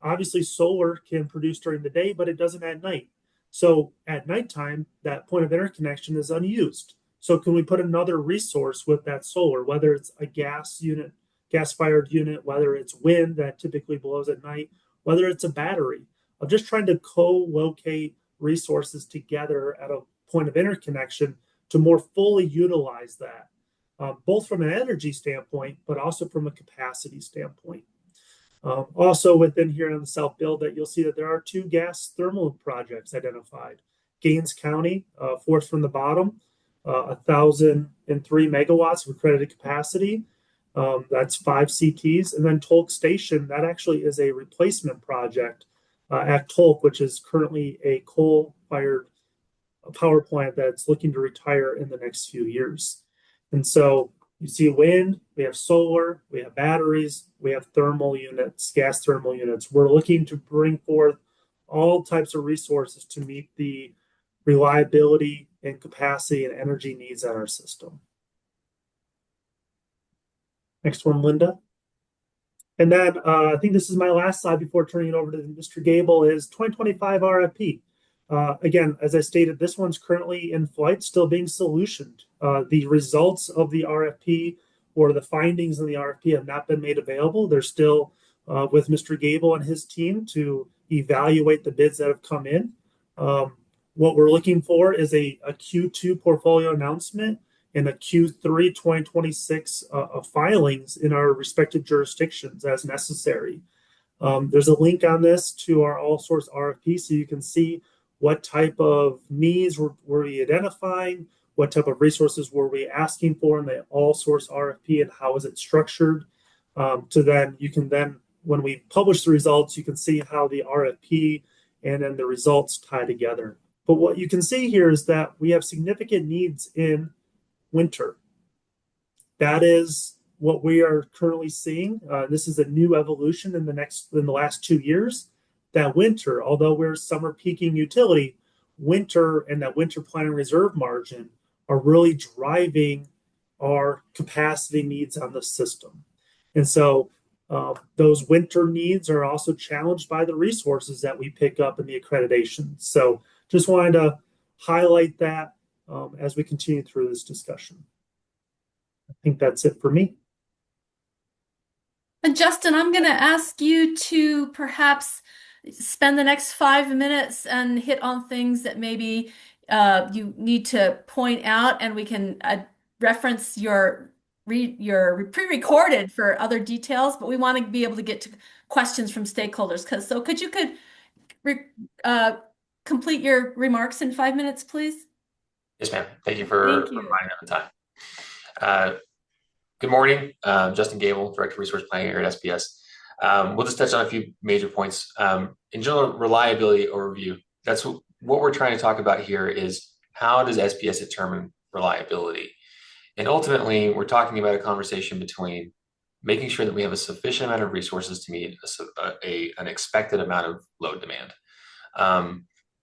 Speaker 3: Obviously, solar can produce during the day, but it doesn't at night. So at nighttime, that point of interconnection is unused. So can we put another resource with that solar, whether it's a gas unit, gas-fired unit, whether it's wind that typically blows at night, whether it's a battery, of just trying to co-locate resources together at a point of interconnection to more fully utilize that, both from an energy standpoint, but also from a capacity standpoint. Also within here on the self build that you'll see that there are 2 gas thermal projects identified. Gaines County, 4th from the bottom, 1,003 megawatts of accredited capacity. That's 5 CTs. And then Tolk Station, that actually is a replacement project at Tolk, which is currently a coal-fired power plant that's looking to retire in the next few years. And so you see wind, we have solar, we have batteries, we have thermal units, gas thermal units. We're looking to bring forth all types of resources to meet the reliability and capacity and energy needs on our system. Next one, Linda. And then I think this is my last slide before turning it over to Mr. Gable is 2025 RFP. Again, as I stated, this one's currently in flight, still being solutioned. The results of the RFP or the findings in the RFP have not been made available. They're still with Mr. Gable and his team to evaluate the bids that have come in. What we're looking for is a Q2 portfolio announcement and a Q3 2026 filings in our respective jurisdictions as necessary. There's a link on this to our all source RFP so you can see what type of needs were we identifying, what type of resources were we asking for in the all source RFP, and how is it structured. To then you can then, when we publish the results, you can see how the RFP and then the results tie together. But what you can see here is that we have significant needs in winter. That is what we are currently seeing. This is a new evolution in the last 2 years. That winter, although we're summer peaking utility, winter and that winter planning reserve margin are really driving our capacity needs on the system. And so those winter needs are also challenged by the resources that we pick up in the accreditation. So just wanted to highlight that as we continue through this discussion. I think that's it for me.
Speaker 1: And Justin, I'm going to ask you to perhaps spend the next 5 minutes and hit on things that maybe you need to point out, and we can reference your you're pre-recorded for other details, but we want to be able to get to questions from stakeholders. Could you re, uh, complete your remarks in 5 minutes, please?
Speaker 5: Yes, ma'am. Thank you
Speaker 1: Thank
Speaker 5: for
Speaker 1: you.
Speaker 5: providing the time. Good morning. Justin Gable, Director of Resource Planning here at SPS. We'll just touch on a few major points. In general, reliability overview. That's what we're trying to talk about here is how does SPS determine reliability? And ultimately, we're talking about a conversation between making sure that we have a sufficient amount of resources to meet an expected amount of load demand.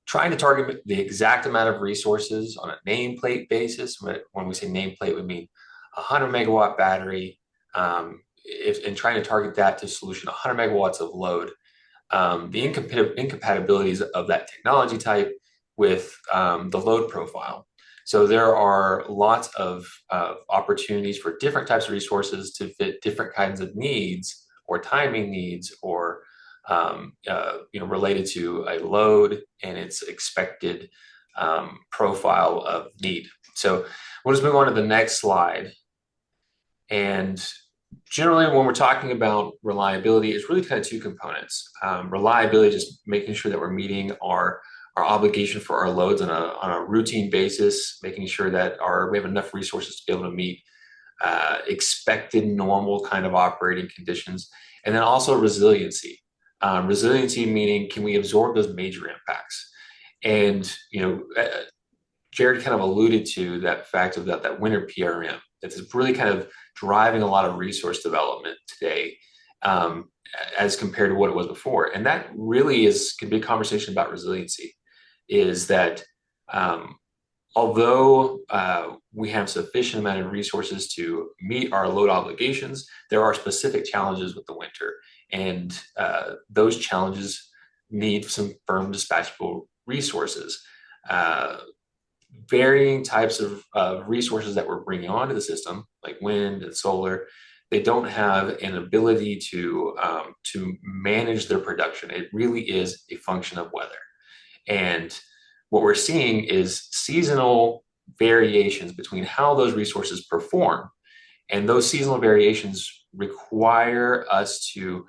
Speaker 5: Trying to target the exact amount of resources on a nameplate basis. When we say nameplate, we mean 100 megawatt battery, and trying to target that to solution 100 megawatts of load. The incompatibilities of that technology type with the load profile. So there are lots of opportunities for different types of resources to fit different kinds of needs or timing needs or related to a load and its expected profile of need. So we'll just move on to the next slide. And generally, when we're talking about reliability, it's really kind of two components. Reliability, just making sure that we're meeting our obligation for our loads on a routine basis, making sure that we have enough resources to be able to meet expected normal kind of operating conditions. And then also resiliency. Resiliency meaning, can we absorb those major impacts? And, Jared kind of alluded to that fact of that winter PRM. That's really kind of driving a lot of resource development today as compared to what it was before. And that really can be a conversation about resiliency, is that although we have sufficient amount of resources to meet our load obligations, there are specific challenges with the winter. And those challenges need some firm dispatchable resources. Varying types of resources that we're bringing onto the system, like wind and solar, they don't have an ability to manage their production. It really is a function of weather. And what we're seeing is seasonal variations between how those resources perform. And those seasonal variations require us to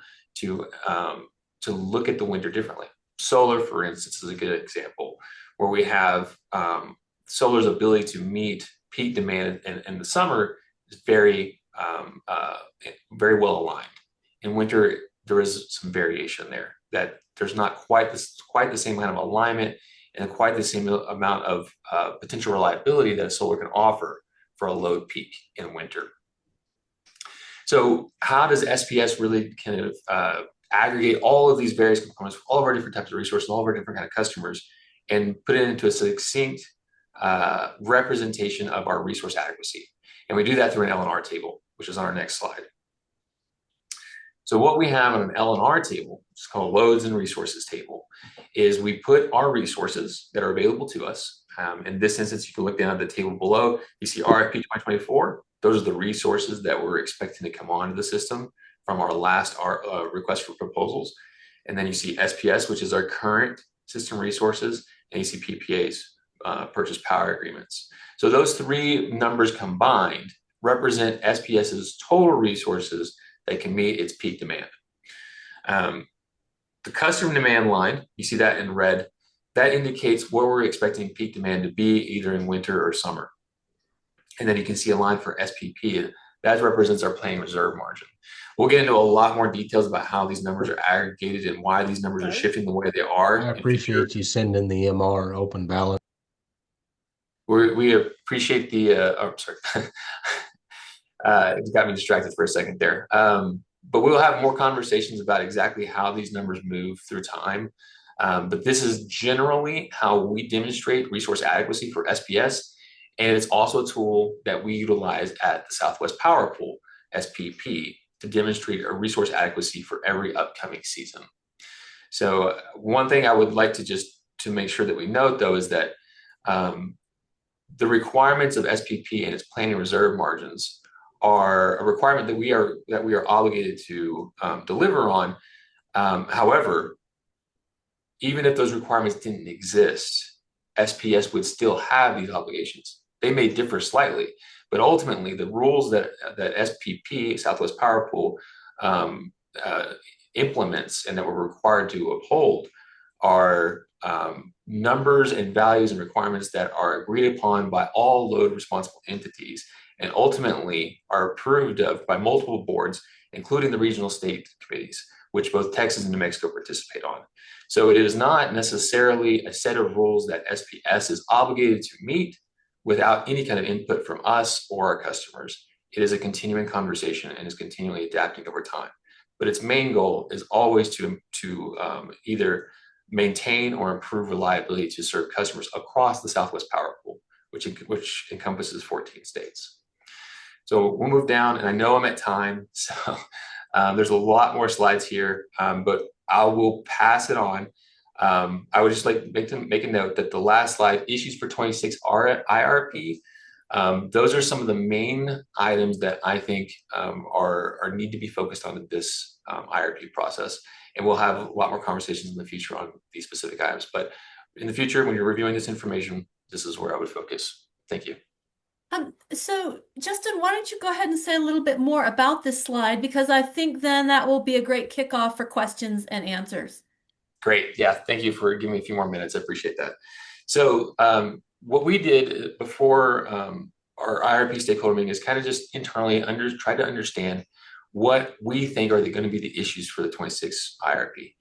Speaker 5: look at the winter differently. Solar, for instance, is a good example, where we have solar's ability to meet peak demand in the summer is very well aligned. In winter, there is some variation there, that there's not quite the same kind of alignment and quite the same amount of potential reliability that solar can offer for a load peak in winter. So how does SPS really kind of aggregate all of these various components, all of our different types of resources, all of our different kind of customers, and put it into a succinct representation of our resource adequacy? And we do that through an L&R table, which is on our next slide. So what we have on an L&R table, it's called a loads and resources table, is we put our resources that are available to us. In this instance, you can look down at the table below. You see RFP 2024. Those are the resources that we're expecting to come onto the system from our last request for proposals. And then you see SPS, which is our current system resources, and you see PPAs, purchase power agreements. So those three numbers combined represent SPS's total resources that can meet its peak demand. The customer demand line, you see that in red, that indicates where we're expecting peak demand to be either in winter or summer. And then you can see a line for SPP, that represents our planned reserve margin. We'll get into a lot more details about how these numbers are aggregated and why these numbers are shifting the way they are.
Speaker 6: I appreciate you sending the MR open balance.
Speaker 5: We appreciate the, it got me distracted for a second there. But we'll have more conversations about exactly how these numbers move through time. But this is generally how we demonstrate resource adequacy for SPS. And it's also a tool that we utilize at the Southwest Power Pool, SPP, to demonstrate a resource adequacy for every upcoming season. So one thing I would like to make sure that we note, though, is that the requirements of SPP and its planning reserve margins are a requirement that we are obligated to deliver on. However, even if those requirements didn't exist, SPS would still have these obligations. They may differ slightly, But ultimately, the rules that SPP, Southwest Power Pool, implements and that we're required to uphold are numbers and values and requirements that are agreed upon by all load responsible entities and ultimately are approved of by multiple boards, including the regional state committees, which both Texas and New Mexico participate on. So it is not necessarily a set of rules that SPS is obligated to meet without any kind of input from us or our customers. It is a continuing conversation and is continually adapting over time. But its main goal is always to either maintain or improve reliability to serve customers across the Southwest Power Pool, which encompasses 14 states. So we'll move down, and I know I'm at time, so there's a lot more slides here, but I will pass it on. I would just like to make a note that the last slide, issues for 26 IRP, those are some of the main items that I think are need to be focused on in this IRP process. And we'll have a lot more conversations in the future on these specific items. But in the future, when you're reviewing this information, this is where I would focus. Thank you.
Speaker 1: So Justin, why don't you go ahead and say a little bit more about this slide, because I think then that will be a great kickoff for questions and answers.
Speaker 5: Great. Yeah. Thank you for giving me a few more minutes. I appreciate that. So what we did before our IRP stakeholder meeting is kind of just internally try to understand what we think are going to be the issues for the 26 IRP.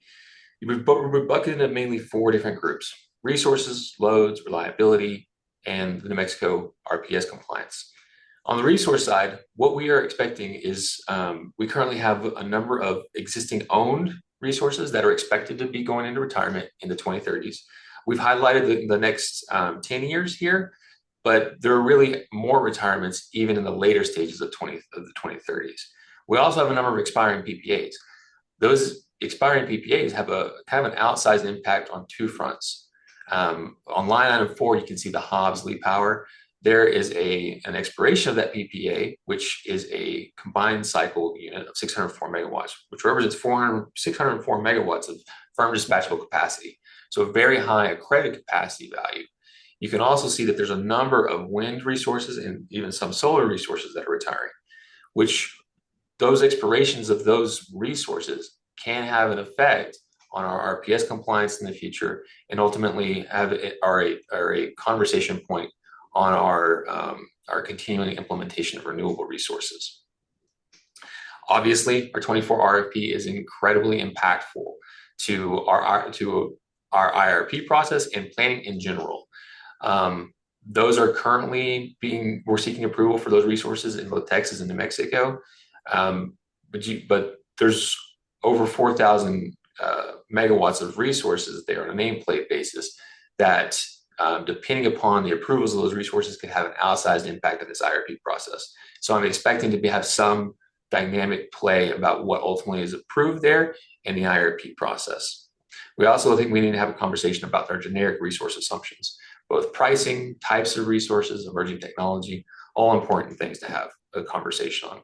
Speaker 5: We're bucketed into mainly 4 different groups: resources, loads, reliability, and the New Mexico RPS compliance. On the resource side, what we are expecting is we currently have a number of existing owned resources that are expected to be going into retirement in the 2030s. We've highlighted the next 10 years here, but there are really more retirements even in the later stages of the 2030s. We also have a number of expiring PPAs. Those expiring PPAs have a kind of an outsized impact on 2 fronts. On line item 4, you can see the Hobbs Lee Power. There is an expiration of that PPA, which is a combined cycle unit of 604 megawatts, which represents 604 megawatts of firm dispatchable capacity. So a very high accredited capacity value. You can also see that there's a number of wind resources and even some solar resources that are retiring, which those expirations of those resources can have an effect on our RPS compliance in the future, and ultimately are a conversation point on our continuing implementation of renewable resources. Obviously, our 24 RFP is incredibly impactful to our IRP process and planning in general. Those are currently we're seeking approval for those resources in both Texas and New Mexico. But there's over 4,000 megawatts of resources there on a nameplate basis that, depending upon the approvals of those resources, can have an outsized impact on this IRP process. So I'm expecting to have some dynamic play about what ultimately is approved there in the IRP process. We also think we need to have a conversation about our generic resource assumptions, both pricing, types of resources, emerging technology, all important things to have a conversation on.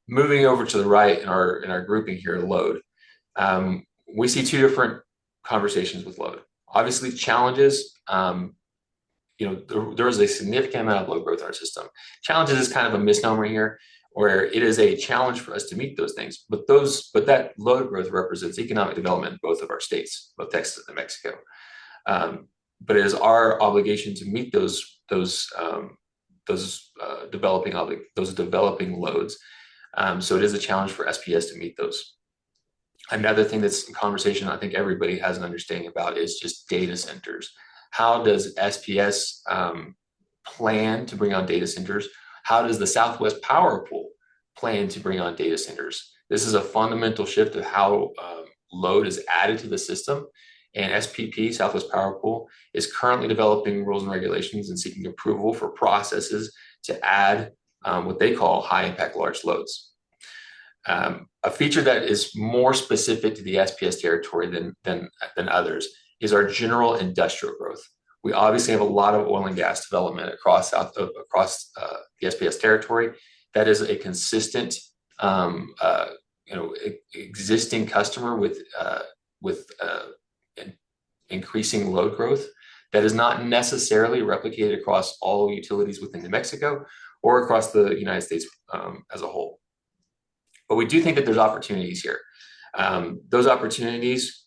Speaker 5: Moving over to the right in our grouping here, load. We see 2 different conversations with load. Obviously, challenges. There is a significant amount of load growth in our system. Challenges is kind of a misnomer here, where it is a challenge for us to meet those things. But that load growth represents economic development in both of our states, both Texas and New Mexico. But it is our obligation to meet those developing loads. So it is a challenge for SPS to meet those. Another thing that's in conversation, I think everybody has an understanding about, is just data centers. How does SPS plan to bring on data centers? How does the Southwest Power Pool plan to bring on data centers? This is a fundamental shift of how load is added to the system. And SPP, Southwest Power Pool, is currently developing rules and regulations and seeking approval for processes to add what they call high impact large loads. A feature that is more specific to the SPS territory than others is our general industrial growth. We obviously have a lot of oil and gas development across the SPS territory. That is a consistent, existing customer with increasing load growth. that is not necessarily replicated across all utilities within New Mexico or across the United States as a whole. But we do think that there's opportunities here. Those opportunities: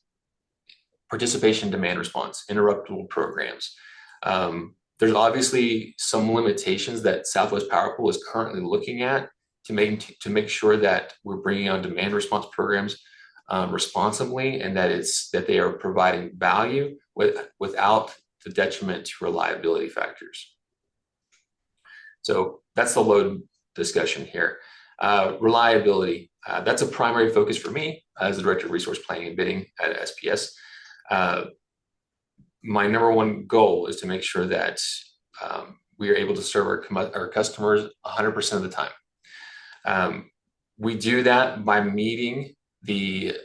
Speaker 5: participation, demand response, interruptible programs. There's obviously some limitations that Southwest Power Pool is currently looking at to make sure that we're bringing on demand response programs responsibly, and that they are providing value without the detriment to reliability factors. So that's the load discussion here. Reliability, that's a primary focus for me as the Director of Resource Planning and Bidding at SPS. My number one goal is to make sure that we are able to serve our customers 100% of the time. We do that by meeting the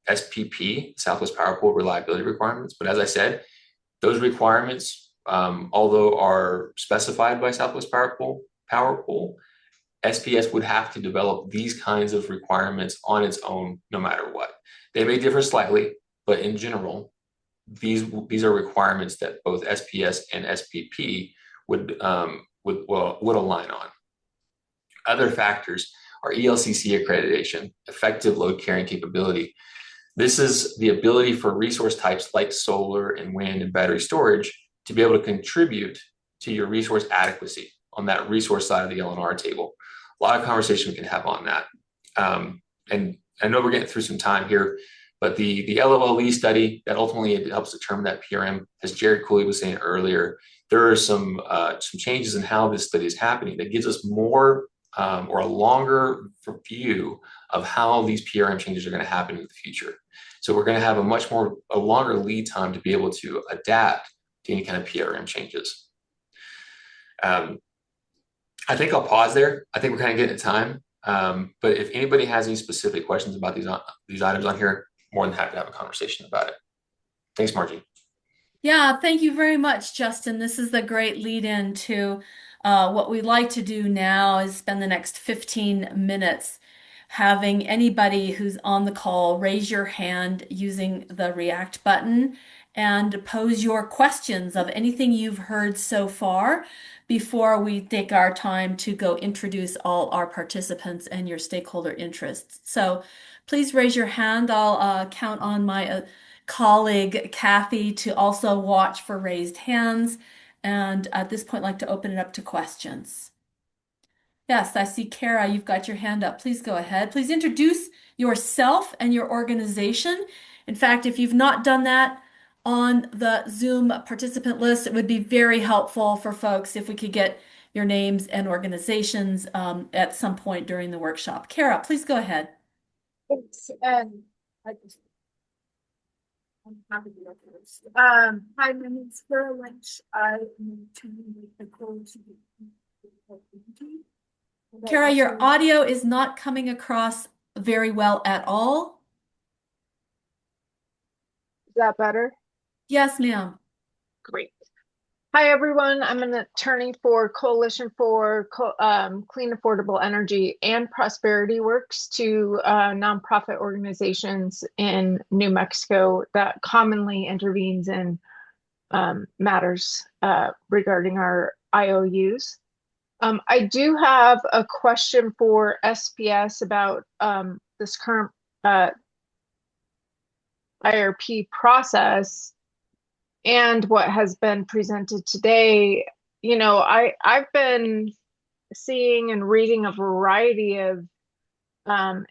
Speaker 5: SPP, Southwest Power Pool reliability requirements. But as I said, those requirements, although are specified by Southwest Power Pool, SPS would have to develop these kinds of requirements on its own, no matter what. They may differ slightly, but in general, these are requirements that both SPS and SPP would align on. Other factors are ELCC accreditation, effective load carrying capability. This is the ability for resource types like solar and wind and battery storage to be able to contribute to your resource adequacy on that resource side of the L&R table. A lot of conversation we can have on that. And I know we're getting through some time here, but the LOLE study that ultimately helps determine that PRM, as Jared Cooley was saying earlier, there are some changes in how this study is happening that gives us more or a longer view of how these PRM changes are going to happen in the future. So we're going to have a longer lead time to be able to adapt to any kind of PRM changes. I think I'll pause there. I think we're kind of getting at time. But if anybody has any specific questions about these items on here, more than happy to have a conversation about it. Thanks, Margie.
Speaker 1: Yeah, thank you very much, Justin. This is the great lead in to what we'd like to do now is spend the next 15 minutes having anybody who's on the call raise your hand using the React button and pose your questions of anything you've heard so far before we take our time to go introduce all our participants and your stakeholder interests. So please raise your hand. I'll count on my colleague Kathy to also watch for raised hands. And at this point, I'd like to open it up to questions. Yes, I see Kara, you've got your hand up. Please go ahead. Please introduce yourself and your organization. In fact, if you've not done that on the Zoom participant list, it would be very helpful for folks if we could get your names and organizations at some point during the workshop. Kara, please go ahead.
Speaker 7: Thanks. I'm happy to go first. Hi, my name is Kara Lynch. I am training with the coach.
Speaker 1: Kara, your audio is not coming across very well at all.
Speaker 7: Is that better?
Speaker 1: Yes, ma'am.
Speaker 7: Great. Hi, everyone. I'm an attorney for Coalition for Clean Affordable Energy and Prosperity Works, two nonprofit organizations in New Mexico that commonly intervenes in matters regarding our IOUs. I do have a question for SPS about this current IRP process and what has been presented today. You know, I've been seeing and reading a variety of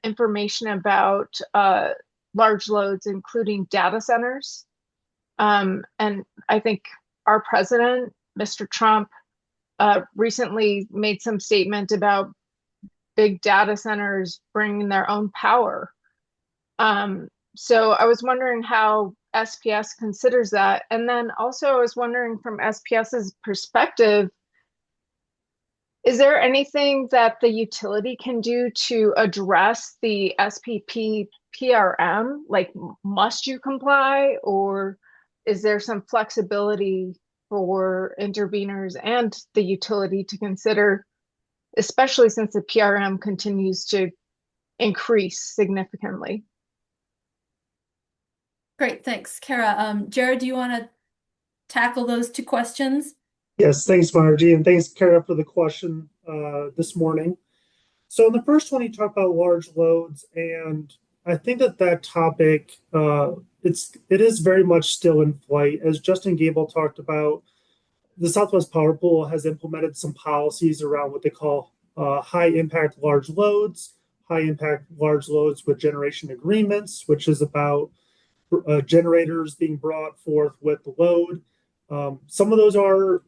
Speaker 7: information about large loads, including data centers. And I think our president, Mr. Trump, recently made some statement about big data centers bringing their own power. So I was wondering how SPS considers that. And then also I was wondering from SPS's perspective, is there anything that the utility can do to address the SPP PRM? Like, must you comply, or is there some flexibility for interveners and the utility to consider, especially since the PRM continues to increase significantly?
Speaker 1: Great, thanks. Kara, Jared, do you want to tackle those two questions?
Speaker 3: Yes, thanks, Margie, and thanks, Kara, for the question this morning. So in the first one, you talked about large loads, and I think that topic it is very much still in flight. As Justin Gable talked about, the Southwest Power Pool has implemented some policies around what they call high impact large loads, high impact large loads with generation agreements, which is about generators being brought forth with the load. Some of those are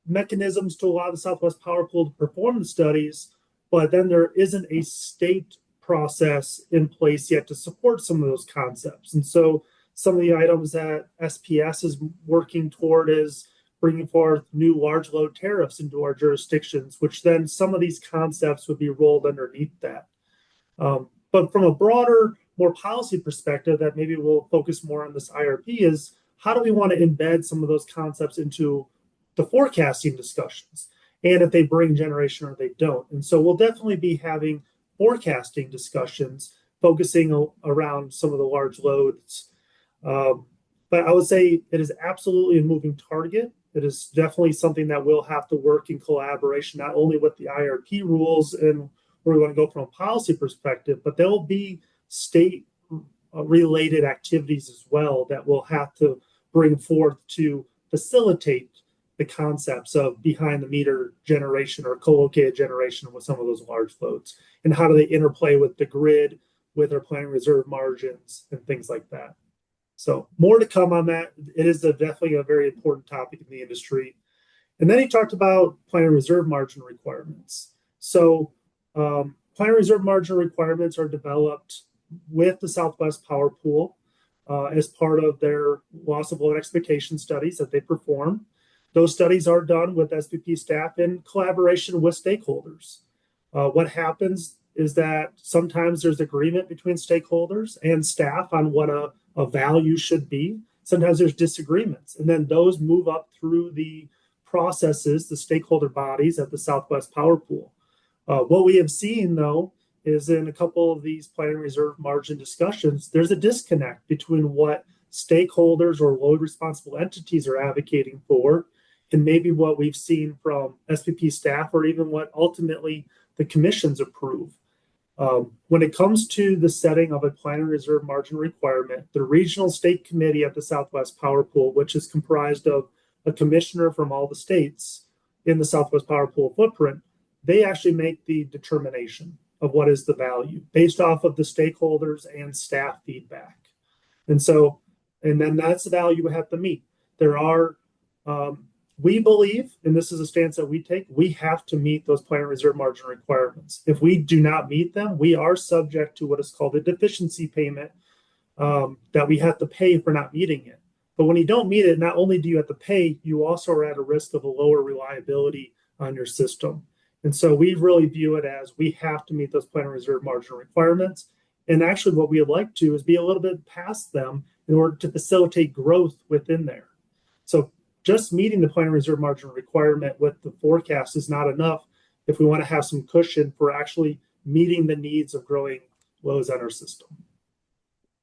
Speaker 3: mechanisms to allow the Southwest Power Pool to perform the studies, but then there isn't a state process in place yet to support some of those concepts. And so some of the items that SPS is working toward is bringing forth new large load tariffs into our jurisdictions, which then some of these concepts would be rolled underneath that. But from a broader, more policy perspective, that maybe we'll focus more on this IRP is how do we want to embed some of those concepts into the forecasting discussions, and if they bring generation or they don't. And so we'll definitely be having forecasting discussions focusing around some of the large loads. But I would say it is absolutely a moving target. It is definitely something that we'll have to work in collaboration, not only with the IRP rules and where we want to go from a policy perspective, but there will be state related activities as well that we'll have to bring forth to facilitate the concepts of behind the meter generation or co-located generation with some of those large loads, and how do they interplay with the grid, with our planning reserve margins and things like that. So more to come on that. It is definitely a very important topic in the industry. And then he talked about planning reserve margin requirements. So planning reserve margin requirements are developed with the Southwest Power Pool as part of their loss of load expectation studies that they perform. Those studies are done with SPP staff in collaboration with stakeholders. What happens is that sometimes there's agreement between stakeholders and staff on what a value should be. Sometimes there's disagreements, and then those move up through the processes, the stakeholder bodies at the Southwest Power Pool. What we have seen, though, is in a couple of these planning reserve margin discussions, there's a disconnect between what stakeholders or load responsible entities are advocating for and maybe what we've seen from SPP staff or even what ultimately the commissions approve. When it comes to the setting of a planning reserve margin requirement, the regional state committee at the Southwest Power Pool, which is comprised of a commissioner from all the states in the Southwest Power Pool footprint, they actually make the determination of what is the value based off of the stakeholders and staff feedback. And then that's the value we have to meet. There are, we believe, and this is a stance that we take, we have to meet those planning reserve margin requirements. If we do not meet them, we are subject to what is called a deficiency payment that we have to pay for not meeting it. But when you don't meet it, not only do you have to pay, you also are at a risk of a lower reliability on your system. And so we really view it as we have to meet those planning reserve margin requirements. And actually what we would like to is be a little bit past them in order to facilitate growth within there. So just meeting the planning reserve margin requirement with the forecast is not enough if we want to have some cushion for actually meeting the needs of growing loads on our system.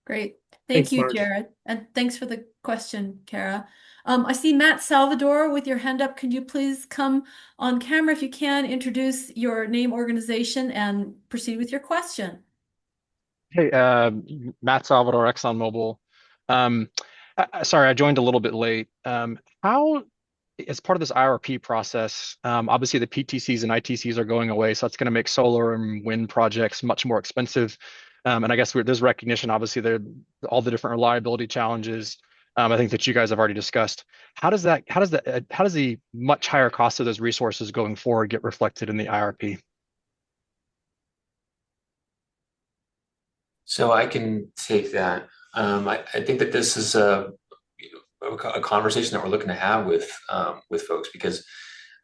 Speaker 1: Great.
Speaker 3: Thanks,
Speaker 1: Thank you,
Speaker 3: Marge.
Speaker 1: Jared. And thanks for the question, Kara. I see Matt Salvador with your hand up. Can you please come on camera if you can, introduce your name, organization, and proceed with your question?
Speaker 8: Hey, Matt Salvador, ExxonMobil. Sorry, I joined a little bit late. How, as part of this IRP process, obviously the PTCs and ITCs are going away, so that's going to make solar and wind projects much more expensive. And I guess there's recognition, obviously, there all the different reliability challenges. I think that you guys have already discussed. How does the much higher cost of those resources going forward get reflected in the IRP?
Speaker 5: So I can take that. I think that this is a conversation that we're looking to have with folks because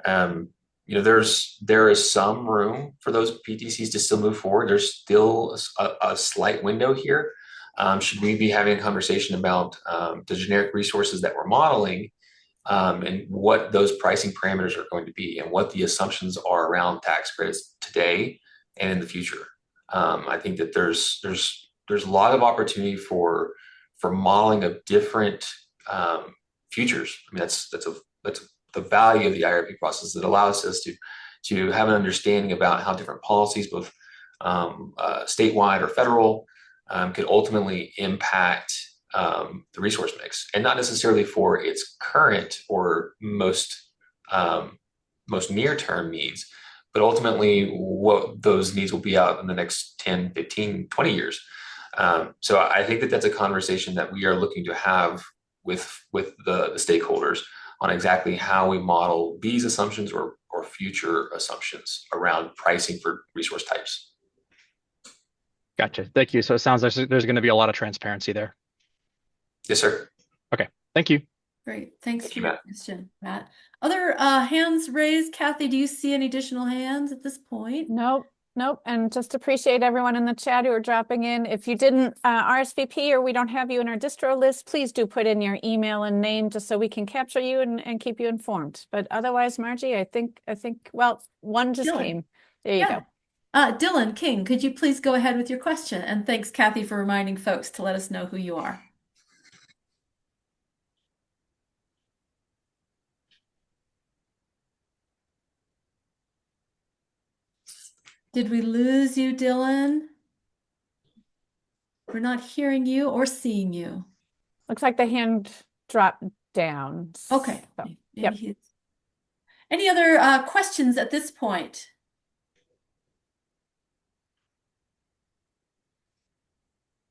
Speaker 5: there is some room for those PTCs to still move forward. There's still a slight window here. Should we be having a conversation about the generic resources that we're modeling and what those pricing parameters are going to be and what the assumptions are around tax credits today and in the future? I think that there's a lot of opportunity for modeling of different futures. I mean, that's the value of the IRP process that allows us to have an understanding about how different policies, both statewide or federal, could ultimately impact the resource mix, and not necessarily for its current or most near-term needs, but ultimately what those needs will be out in the next 10, 15, 20 years. So I think that that's a conversation that we are looking to have with the stakeholders on exactly how we model these assumptions or future assumptions around pricing for resource types.
Speaker 8: Gotcha. Thank you. So it sounds like there's going to be a lot of transparency there.
Speaker 5: Yes, sir.
Speaker 8: Okay. Thank you.
Speaker 1: Great. Thanks
Speaker 5: Thank
Speaker 1: for
Speaker 5: you,
Speaker 1: your
Speaker 5: Matt.
Speaker 1: question, Matt. Other hands raised. Kathy, do you see any additional hands at this point?
Speaker 9: Nope, nope. And just appreciate everyone in the chat who are dropping in. If you didn't RSVP or we don't have you in our distro list, please do put in your email and name just so we can capture you and keep you informed. But otherwise, Margie, I think, well, one just
Speaker 1: Dylan.
Speaker 9: came. There you go.
Speaker 1: Dylan King, could you please go ahead with your question? And thanks, Kathy, for reminding folks to let us know who you are. Did we lose you, Dylan? We're not hearing you or seeing you.
Speaker 9: Looks like the hand dropped down.
Speaker 1: Okay.
Speaker 9: So,
Speaker 1: Maybe
Speaker 9: yep.
Speaker 1: Any other questions at this point?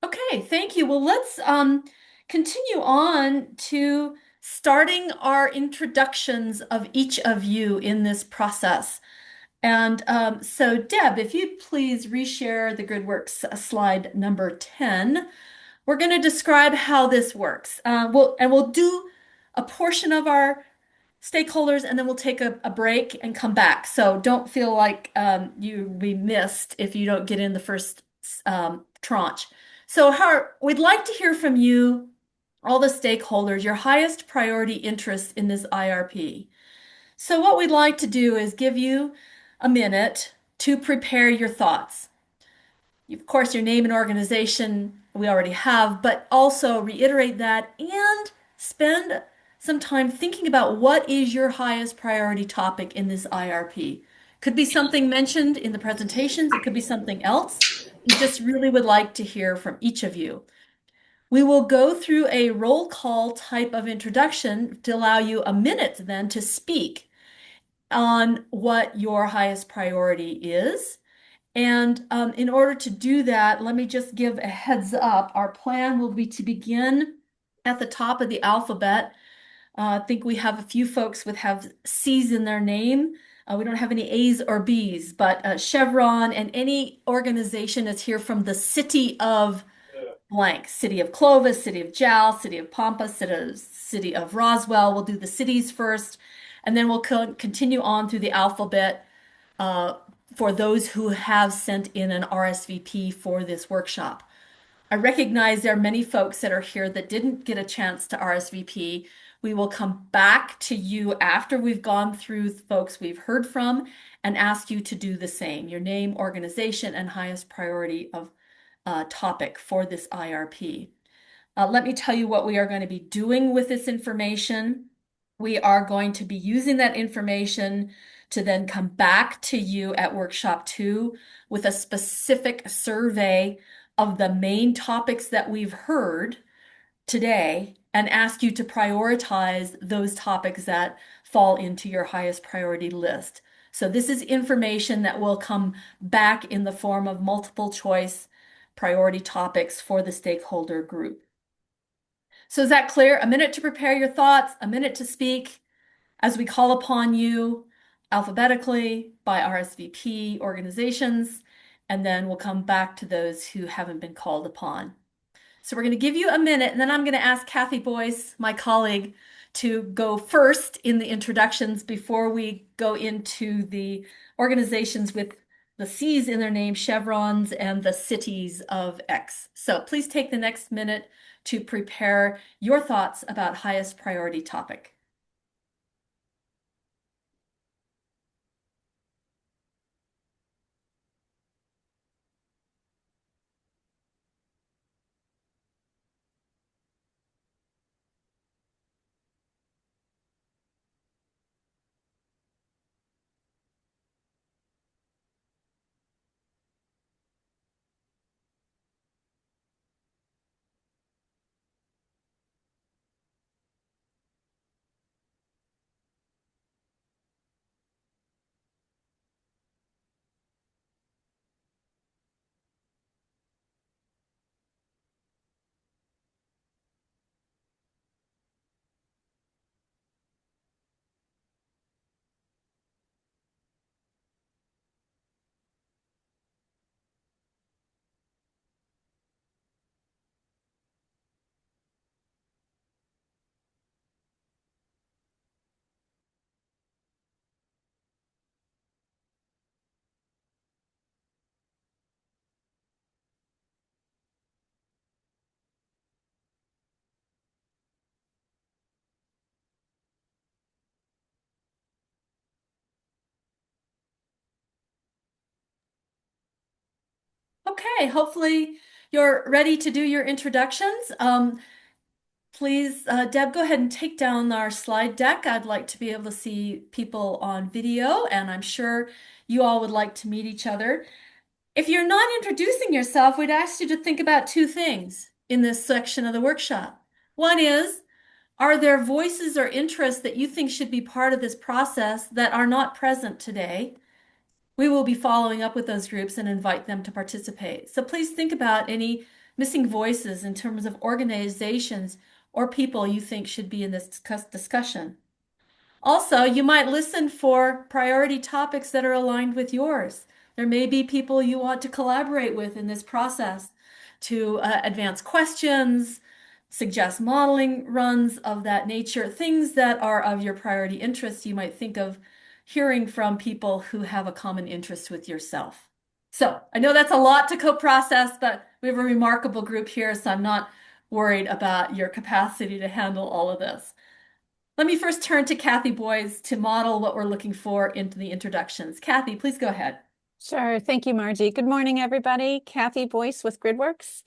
Speaker 1: Okay, thank you. Well, let's continue on to starting our introductions of each of you in this process. And so, Deb, if you'd please reshare the GridWorks slide number 10. We're going to describe how this works. We'll do a portion of our stakeholders and then we'll take a break and come back. So don't feel like you'll be missed if you don't get in the first tranche. So we'd like to hear from you, all the stakeholders, your highest priority interests in this IRP. So what we'd like to do is give you a minute to prepare your thoughts. Of course, your name and organization we already have, but also reiterate that and spend some time thinking about what is your highest priority topic in this IRP. Could be something mentioned in the presentations, it could be something else. We just really would like to hear from each of you. We will go through a roll call type of introduction to allow you a minute then to speak on what your highest priority is. And in order to do that, let me just give a heads up. Our plan will be to begin at the top of the alphabet. I think we have a few folks with have C's in their name. We don't have any A's or B's, but Chevron and any organization is here from the city of blank. City of Clovis, City of Jal, City of Pampas, City of Roswell. We'll do the cities first, and then we'll continue on through the alphabet for those who have sent in an RSVP for this workshop. I recognize there are many folks that are here that didn't get a chance to RSVP. We will come back to you after we've gone through folks we've heard from and ask you to do the same. Your name, organization, and highest priority of topic for this IRP. Let me tell you what we are going to be doing with this information. We are going to be using that information to then come back to you at workshop 2 with a specific survey of the main topics that we've heard today and ask you to prioritize those topics that fall into your highest priority list. So this is information that will come back in the form of multiple choice priority topics for the stakeholder group. So is that clear? A minute to prepare your thoughts, a minute to speak as we call upon you alphabetically by RSVP organizations, and then we'll come back to those who haven't been called upon. So we're going to give you a minute, and then I'm going to ask Kathy Boyce, my colleague, to go first in the introductions before we go into the organizations with the C's in their name, chevrons, and the cities of X. So please take the next minute to prepare your thoughts about highest priority topic. Okay, hopefully you're ready to do your introductions. Please, Deb, go ahead and take down our slide deck. I'd like to be able to see people on video, and I'm sure you all would like to meet each other. If you're not introducing yourself, we'd ask you to think about two things in this section of the workshop. One is, are there voices or interests that you think should be part of this process that are not present today? We will be following up with those groups and invite them to participate. So please think about any missing voices in terms of organizations or people you think should be in this discussion. Also, you might listen for priority topics that are aligned with yours. There may be people you want to collaborate with in this process to advance questions, suggest modeling runs of that nature, things that are of your priority interest. You might think of hearing from people who have a common interest with yourself. So I know that's a lot to co-process, but we have a remarkable group here, so I'm not worried about your capacity to handle all of this. Let me first turn to Kathy Boyes to model what we're looking for into the introductions. Kathy, please go ahead.
Speaker 9: Sure. Thank you, Margie. Good morning, everybody. Kathy Boyce with GridWorks.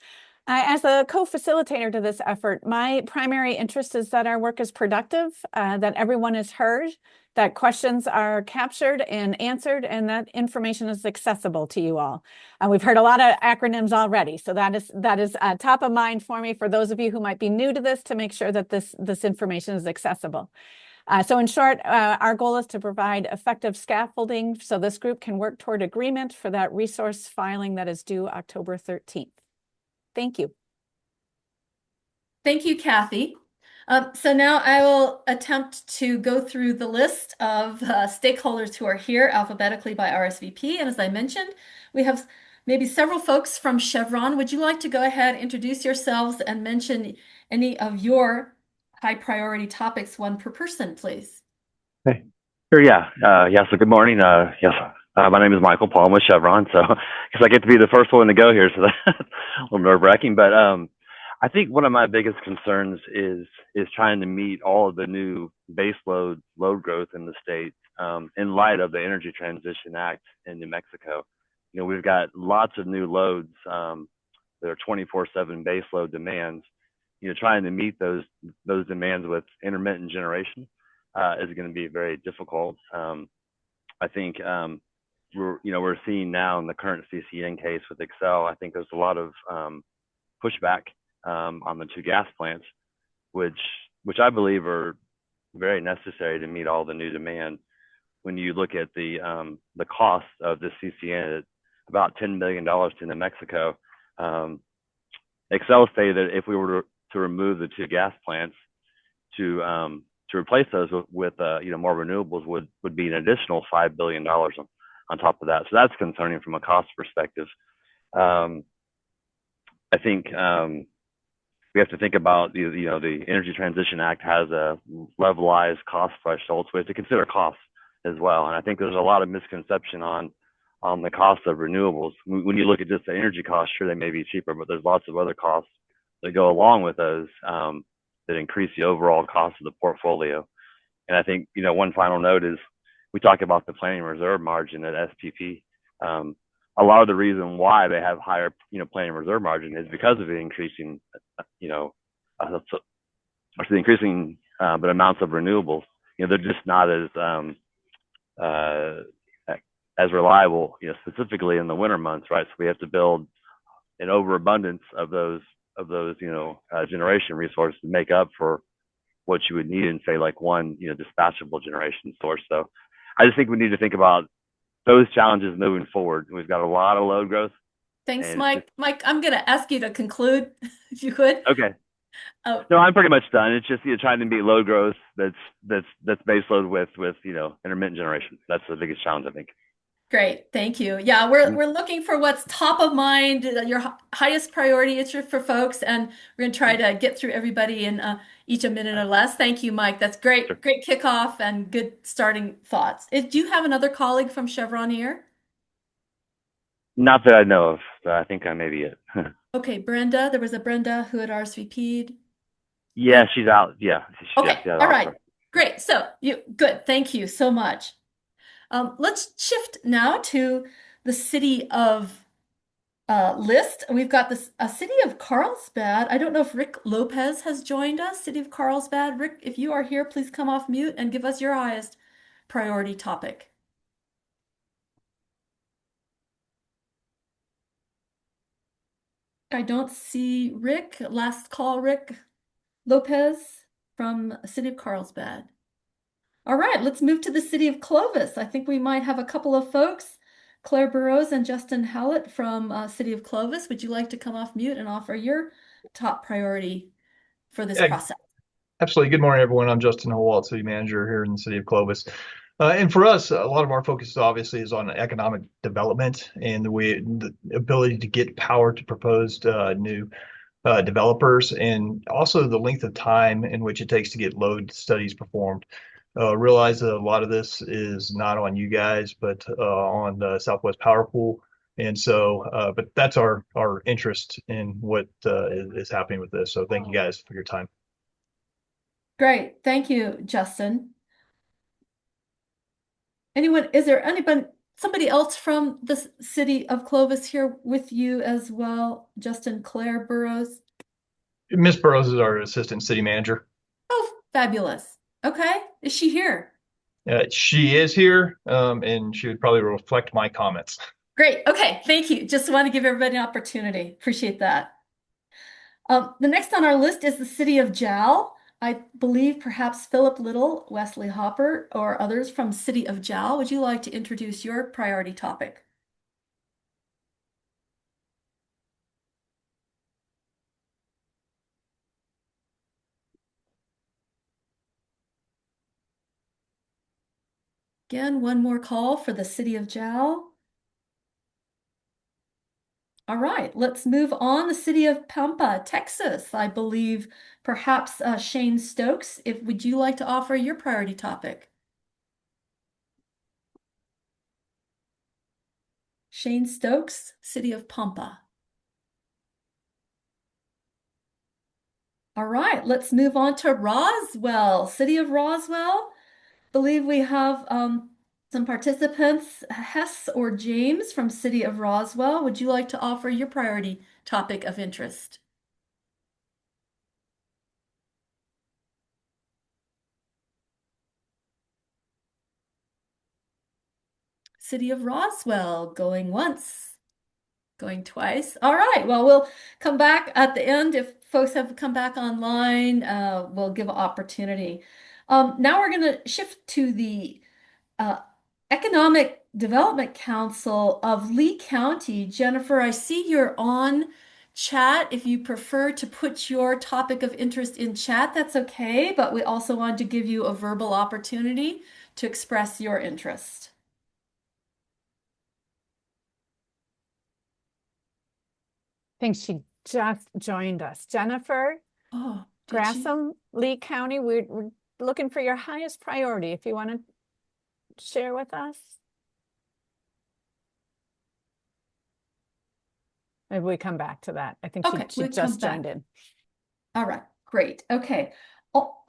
Speaker 9: As a co-facilitator to this effort, my primary interest is that our work is productive, that everyone is heard, that questions are captured and answered, and that information is accessible to you all. We've heard a lot of acronyms already, so that is top of mind for me for those of you who might be new to this, to make sure that this information is accessible. So in short, our goal is to provide effective scaffolding so this group can work toward agreement for that resource filing that is due October 13th. Thank you.
Speaker 1: Thank you, Kathy. So now I will attempt to go through the list of stakeholders who are here alphabetically by RSVP. And as I mentioned, we have maybe several folks from Chevron. Would you like to go ahead, introduce yourselves, and mention any of your high priority topics, one per person, please?
Speaker 10: Hey. Sure, yeah. So good morning. Yes, my name is Michael Palm with Chevron. So, because I get to be the first one to go here, so that's a little nerve-wracking. But I think one of my biggest concerns is trying to meet all of the new baseload load growth in the state in light of the Energy Transition Act in New Mexico. You know, we've got lots of new loads that are 24/7 baseload demands. You know, trying to meet those demands with intermittent generation is going to be very difficult. I think we're seeing now in the current CCN case with Excel. I think there's a lot of pushback on the two gas plants, which I believe are very necessary to meet all the new demand. When you look at the cost of the CCN at about $10 million to New Mexico, Excel say that if we were to remove the two gas plants to replace those with more renewables would be an additional $5 billion on top of that. So that's concerning from a cost perspective. I think we have to think about the Energy Transition Act has a levelized cost threshold, so we have to consider costs as well. And I think there's a lot of misconception on the cost of renewables. When you look at just the energy costs, sure, they may be cheaper, but there's lots of other costs that go along with those that increase the overall cost of the portfolio. And I think, one final note is we talk about the planning reserve margin at SPP. A lot of the reason why they have higher, planning reserve margin is because of the increasing, the amounts of renewables. They're just not as reliable, specifically in the winter months, right? So we have to build an overabundance of those generation resources to make up for what you would need in, say, like one dispatchable generation source. So I just think we need to think about those challenges moving forward. We've got a lot of load growth.
Speaker 1: Thanks, Mike. Mike, I'm going to ask you to conclude, if you could.
Speaker 10: Okay.
Speaker 1: Oh.
Speaker 10: No, I'm pretty much done. It's just trying to meet load growth that's base load with intermittent generation. That's the biggest challenge, I think.
Speaker 1: Great, thank you. Yeah, we're looking for what's top of mind, your highest priority issue for folks, and we're going to try to get through everybody in each a minute or less. Thank you, Mike. That's great,
Speaker 10: Sure.
Speaker 1: Great kickoff and good starting thoughts. Do you have another colleague from Chevron here?
Speaker 10: Not that I know of. I think I may be it.
Speaker 1: Okay, Brenda. There was a Brenda who had RSVP'd.
Speaker 10: Yeah, she's out. Yeah.
Speaker 1: Okay,
Speaker 10: yeah,
Speaker 1: all right, great. So good. Thank you so much. Let's shift now to the city of list. We've got this a city of Carlsbad. I don't know if Rick Lopez has joined us. City of Carlsbad. Rick, if you are here, please come off mute and give us your highest priority topic. I don't see Rick. Last call, Rick Lopez from City of Carlsbad. All right, let's move to the city of Clovis. I think we might have a couple of folks, Claire Burrows and Justin Hallett from City of Clovis. Would you like to come off mute and offer your top priority for this
Speaker 11: Yeah,
Speaker 1: process?
Speaker 11: absolutely. Good morning, everyone. I'm Justin Howalt, City Manager here in the city of Clovis. And for us, a lot of our focus obviously is on economic development and the ability to get power to proposed new developers, and also the length of time in which it takes to get load studies performed. Realize that a lot of this is not on you guys, but on the Southwest Power Pool. And so, but that's our interest in what is happening with this. So thank you guys for your time.
Speaker 1: Great. Thank you, Justin. Is there somebody else from the city of Clovis here with you as well? Justin, Claire Burrows?
Speaker 11: Miss Burrows is our assistant city manager.
Speaker 1: Oh, fabulous. Okay. Is she here?
Speaker 11: She is here, and she would probably reflect my comments.
Speaker 1: Great. Okay. Thank you. Just want to give everybody an opportunity. Appreciate that. The next on our list is the city of Jal. I believe perhaps Philip Little, Wesley Hopper, or others from City of Jal. Would you like to introduce your priority topic? Again, one more call for the City of Jal. All right, let's move on. The city of Pampa, Texas. I believe perhaps Shane Stokes. Would you like to offer your priority topic? Shane Stokes, City of Pampa. All right, let's move on to Roswell, City of Roswell. Believe we have some participants, Hess or James from City of Roswell. Would you like to offer your priority topic of interest? City of Roswell, going once, going twice. All right, well, we'll come back at the end. If folks have come back online, we'll give an opportunity. Now we're going to shift to the uh, Economic Development Council of Lee County. Jennifer, I see you're on chat. If you prefer to put your topic of interest in chat, that's okay, but we also want to give you a verbal opportunity to express your interest.
Speaker 9: I think she just joined us. Jennifer
Speaker 1: Oh, did she?
Speaker 9: Grasham, Lee County, we're looking for your highest priority. If you want to share with us. Maybe we come back to that. I think
Speaker 1: Okay,
Speaker 9: she
Speaker 1: we'll
Speaker 9: just
Speaker 1: come
Speaker 9: joined
Speaker 1: back.
Speaker 9: in.
Speaker 1: All right, great. Okay.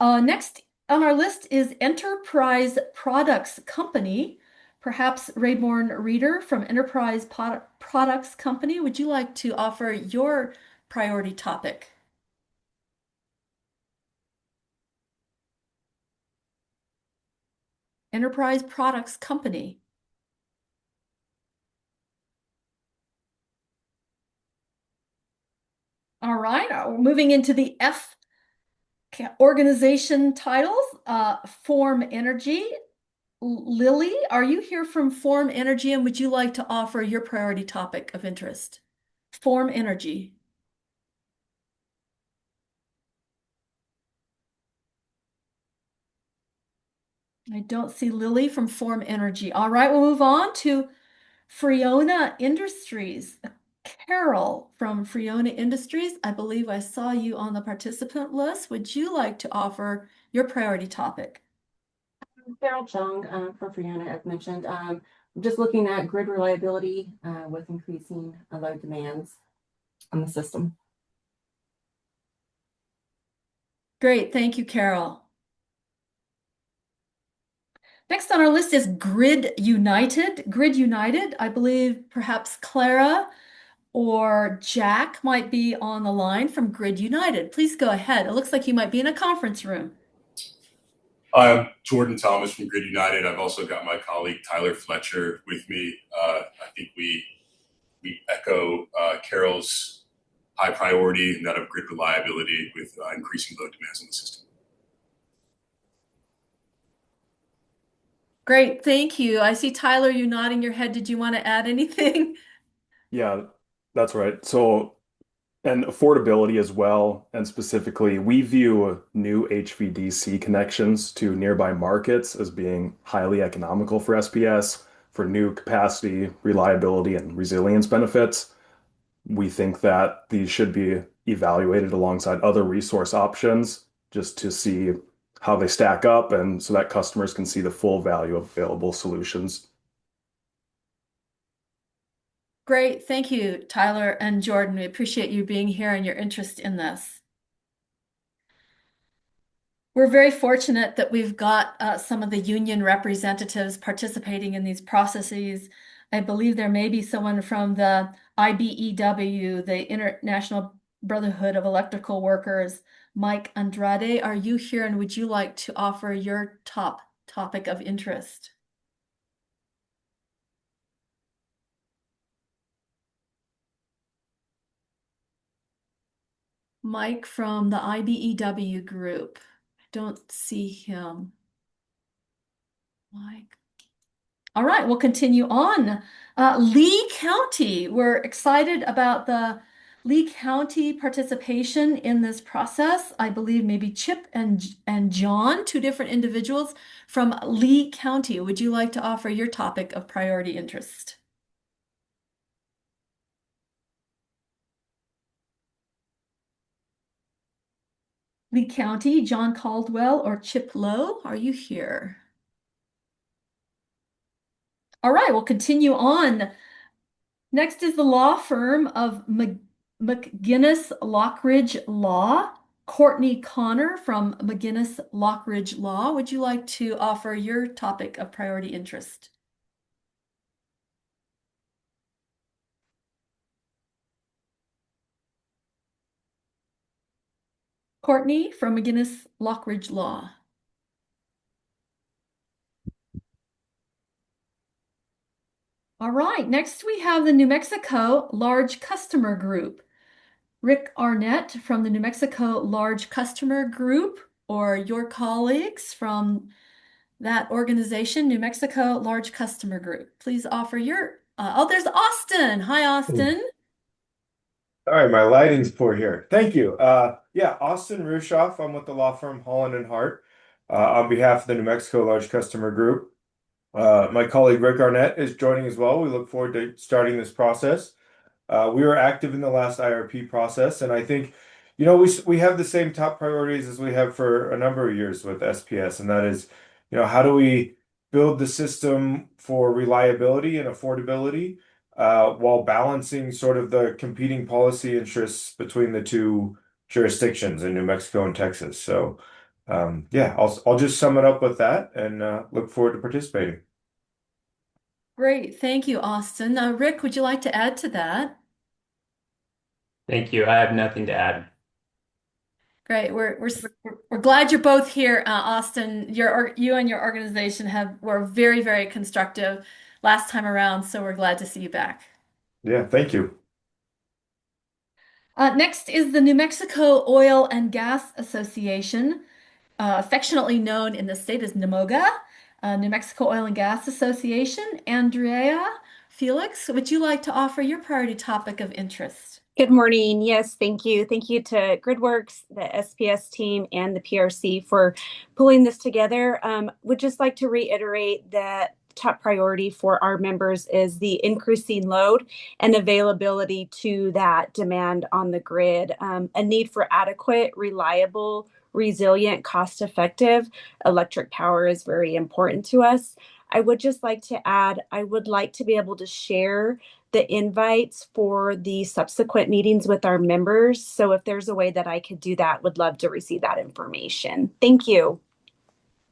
Speaker 1: Next on our list is Enterprise Products Company. Perhaps Rayborn Reader from Enterprise Products Company. Would you like to offer your priority topic? Enterprise Products Company. All right, we're moving into the F organization titles. Form Energy. Lily, are you here from Form Energy, and would you like to offer your priority topic of interest? Form Energy. I don't see Lily from Form Energy. All right, we'll move on to Freona Industries. Carol from Freona Industries, I believe I saw you on the participant list. Would you like to offer your priority topic?
Speaker 12: Carol Chung from Freona, as mentioned. Just looking at grid reliability with increasing load demands on the system.
Speaker 1: Great, thank you, Carol. Next on our list is Grid United. Grid United, I believe perhaps Clara or Jack might be on the line from Grid United. Please go ahead. It looks like you might be in a conference room.
Speaker 13: I'm Jordan Thomas from Grid United. I've also got my colleague Tyler Fletcher with me. I think we echo Carol's high priority and that of grid reliability with increasing load demands on the system.
Speaker 1: Great, thank you. I see Tyler, you nodding your head. Did you want to add anything?
Speaker 14: Yeah, that's right. So, and affordability as well. And specifically, we view new HVDC connections to nearby markets as being highly economical for SPS for new capacity, reliability, and resilience benefits. We think that these should be evaluated alongside other resource options just to see how they stack up and so that customers can see the full value of available solutions.
Speaker 1: Great, thank you, Tyler and Jordan. We appreciate you being here and your interest in this. We're very fortunate that we've got some of the union representatives participating in these processes. I believe there may be someone from the IBEW, the International Brotherhood of Electrical Workers. Mike Andrade, are you here and would you like to offer your top topic of interest? Mike from the IBEW group. I don't see him. Mike. All right, we'll continue on. Lee County, we're excited about the Lee County participation in this process. I believe maybe Chip and John, two different individuals from Lee County. Would you like to offer your topic of priority interest? Lee County, John Caldwell or Chip Lowe, are you here? All right, we'll continue on. Next is the law firm of McGinnis Lockridge Law. Courtney Connor from McGinnis Lockridge Law. Would you like to offer your topic of priority interest? Courtney from McGinnis Lockridge Law. All right, next we have the New Mexico Large Customer Group. Rick Arnett from the New Mexico Large Customer Group, or your colleagues from that organization, New Mexico Large Customer Group. Please offer your, oh, there's Austin. Hi, Austin.
Speaker 15: All right, my lighting's poor here. Thank you. Yeah, Austin Rushoff. I'm with the law firm Holland and Hart on behalf of the New Mexico Large Customer Group. My colleague Rick Arnett is joining as well. We look forward to starting this process. We were active in the last IRP process, and I think, we have the same top priorities as we have for a number of years with SPS, and that is, how do we build the system for reliability and affordability while balancing sort of the competing policy interests between the two jurisdictions in New Mexico and Texas. So, yeah, I'll just sum it up with that and look forward to participating.
Speaker 1: Great, thank you, Austin. Rick, would you like to add to that?
Speaker 16: Thank you. I have nothing to add.
Speaker 1: Great. We're glad you're both here, Austin. You and your organization were very, very constructive last time around, so we're glad to see you back.
Speaker 15: Yeah, thank you.
Speaker 1: Next is the New Mexico Oil and Gas Association, affectionately known in the state as NMOGA, New Mexico Oil and Gas Association. Andrea Felix, would you like to offer your priority topic of interest?
Speaker 17: Good morning. Yes, thank you. Thank you to GridWorks, the SPS team, and the PRC for pulling this together. Would just like to reiterate that top priority for our members is the increasing load and availability to that demand on the grid. A need for adequate, reliable, resilient, cost-effective electric power is very important to us. I would just like to add, I would like to be able to share the invites for the subsequent meetings with our members. So if there's a way that I could do that, would love to receive that information. Thank you.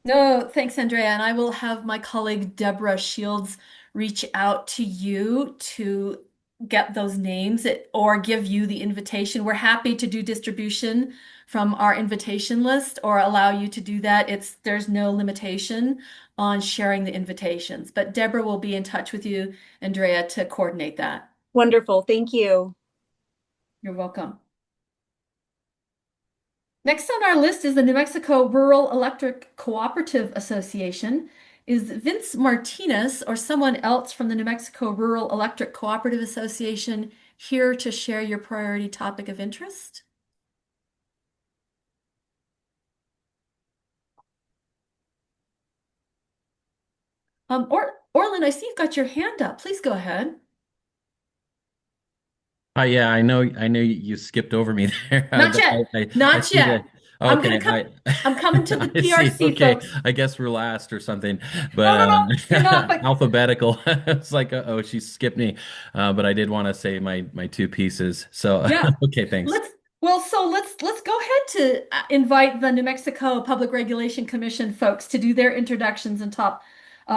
Speaker 1: No, thanks, Andrea. And I will have my colleague Deborah Shields reach out to you to get those names or give you the invitation. We're happy to do distribution from our invitation list or allow you to do that. There's no limitation on sharing the invitations, but Deborah will be in touch with you, Andrea, to coordinate that.
Speaker 17: Wonderful. Thank you.
Speaker 1: You're welcome. Next on our list is the New Mexico Rural Electric Cooperative Association. Is Vince Martinez or someone else from the New Mexico Rural Electric Cooperative Association here to share your priority topic of interest? Orland, I see you've got your hand up. Please go ahead.
Speaker 18: Yeah, I know you skipped over me there.
Speaker 1: Not yet.
Speaker 18: I
Speaker 1: Not
Speaker 18: see
Speaker 1: yet.
Speaker 18: that.
Speaker 1: I'm gonna
Speaker 18: Okay,
Speaker 1: come. I'm coming to the
Speaker 18: I see.
Speaker 1: PRC,
Speaker 18: Okay,
Speaker 1: folks.
Speaker 18: I guess we're last or something.
Speaker 1: No,
Speaker 18: But
Speaker 1: no, no, you're not. But
Speaker 18: alphabetical. It's like, oh, she skipped me. But I did want to say my two pieces. So
Speaker 1: yeah,
Speaker 18: okay, thanks.
Speaker 1: let's go ahead to invite the New Mexico Public Regulation Commission folks to do their introductions and top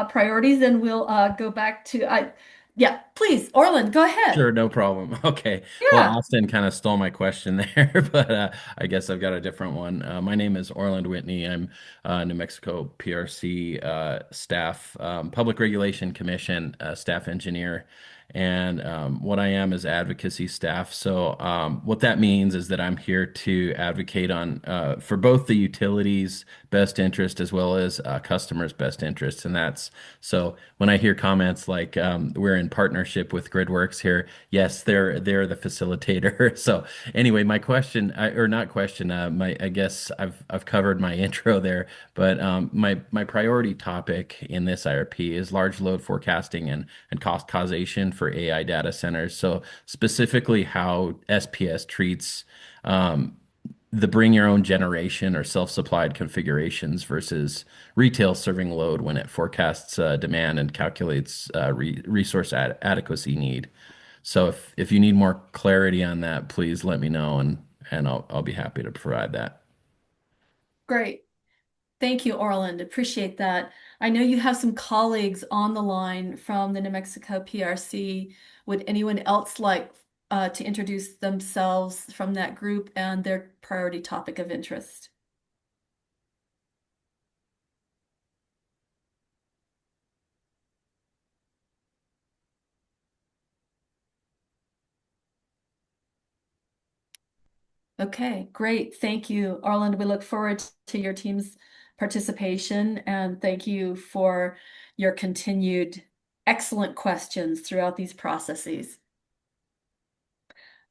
Speaker 1: priorities, and we'll go back to yeah, please, Orland, go ahead.
Speaker 18: Sure, no problem. Okay. Well,
Speaker 1: Yeah.
Speaker 18: Austin kind of stole my question there, but I guess I've got a different one. My name is Orland Whitney. I'm New Mexico PRC staff, Public Regulation Commission staff engineer. And what I am is advocacy staff. So what that means is that I'm here to advocate on for both the utilities' best interest as well as customers' best interest. And that's so when I hear comments like we're in partnership with GridWorks here, yes, they're the facilitator. So anyway, my question or not question, my I guess I've covered my intro there, but my priority topic in this IRP is large load forecasting and cost causation for AI data centers. So specifically how SPS treats the bring your own generation or self-supplied configurations versus retail serving load when it forecasts demand and calculates resource adequacy need. So if you need more clarity on that, please let me know and I'll be happy to provide that.
Speaker 1: Great. Thank you, Orland. Appreciate that. I know you have some colleagues on the line from the New Mexico PRC. Would anyone else like to introduce themselves from that group and their priority topic of interest? Okay, great. Thank you, Orland. We look forward to your team's participation and thank you for your continued excellent questions throughout these processes.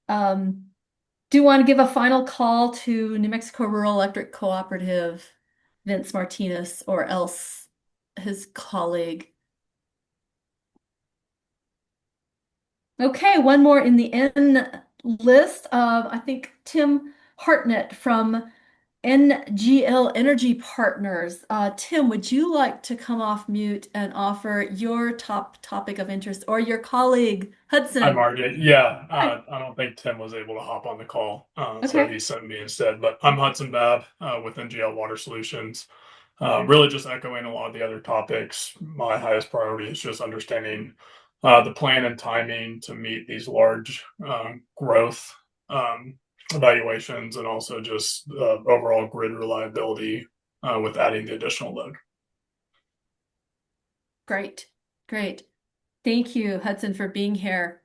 Speaker 1: Do you want to give a final call to New Mexico Rural Electric Cooperative, Vince Martinez, or else his colleague? Okay, one more in the N list of, I think, Tim Hartnett from NGL Energy Partners. Tim, would you like to come off mute and offer your top topic of interest or your colleague, Hudson?
Speaker 19: Hi, Margie. Yeah,
Speaker 1: Hi.
Speaker 19: I don't think Tim was able to hop on the call, so
Speaker 1: Okay.
Speaker 19: he sent me instead. But I'm Hudson Babb with NGL Water Solutions. Really just echoing a lot of the other topics. My highest priority is just understanding the plan and timing to meet these large growth evaluations and also just overall grid reliability with adding the additional load.
Speaker 1: Great. Great. Thank you, Hudson, for being here.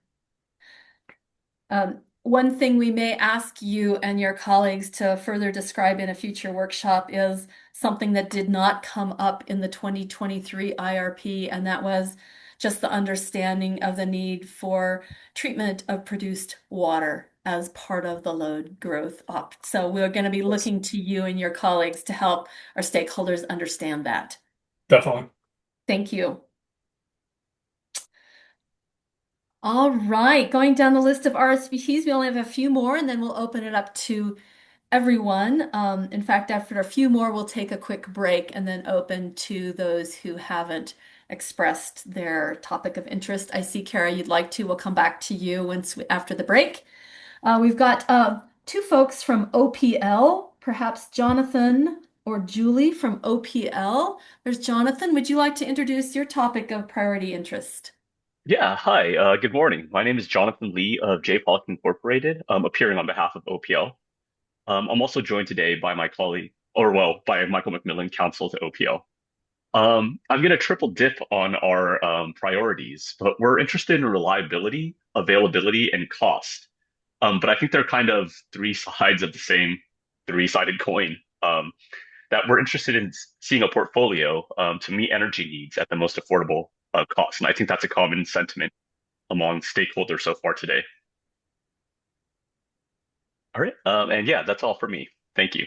Speaker 1: One thing we may ask you and your colleagues to further describe in a future workshop is something that did not come up in the 2023 IRP, and that was just the understanding of the need for treatment of produced water as part of the load growth up. So we're going to be looking to you and your colleagues to help our stakeholders understand that.
Speaker 19: Definitely.
Speaker 1: Thank you. All right, going down the list of RSVPs, we only have a few more and then we'll open it up to everyone. In fact, after a few more, we'll take a quick break and then open to those who haven't expressed their topic of interest. I see, Kara, you'd like to. We'll come back to you after the break. We've got two folks from OPL, perhaps Jonathan or Julie from OPL. There's Jonathan. Would you like to introduce your topic of priority interest?
Speaker 20: Yeah, hi. Good morning. My name is Jonathan Lee of J. Pollock Incorporated, appearing on behalf of OPL. I'm also joined today by my colleague, or well, by Michael McMillan, counsel to OPL. I'm going to triple dip on our priorities, but we're interested in reliability, availability, and cost. But I think they're kind of three sides of the same three-sided coin. That we're interested in seeing a portfolio to meet energy needs at the most affordable cost. And I think that's a common sentiment among stakeholders so far today. All right. And yeah, that's all for me. Thank you.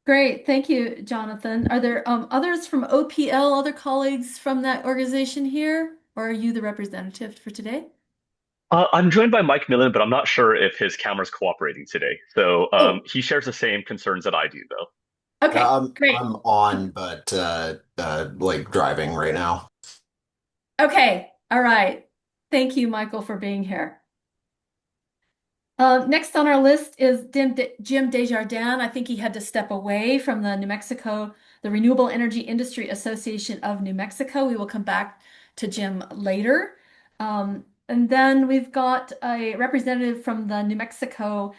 Speaker 1: Great. Thank you, Jonathan. Are there others from OPL, other colleagues from that organization here? Or are you the representative for today?
Speaker 20: I'm joined by Mike Millen, but I'm not sure if his camera's cooperating today. So
Speaker 1: Oh,
Speaker 20: he shares the same concerns that I do, though.
Speaker 1: okay, great.
Speaker 21: I'm on, but like driving right now.
Speaker 1: Okay, all right. Thank you, Michael, for being here. Next on our list is Jim Desjardins. I think he had to step away from the New Mexico, the Renewable Energy Industry Association of New Mexico. We will come back to Jim later. And then we've got a representative from the New Mexico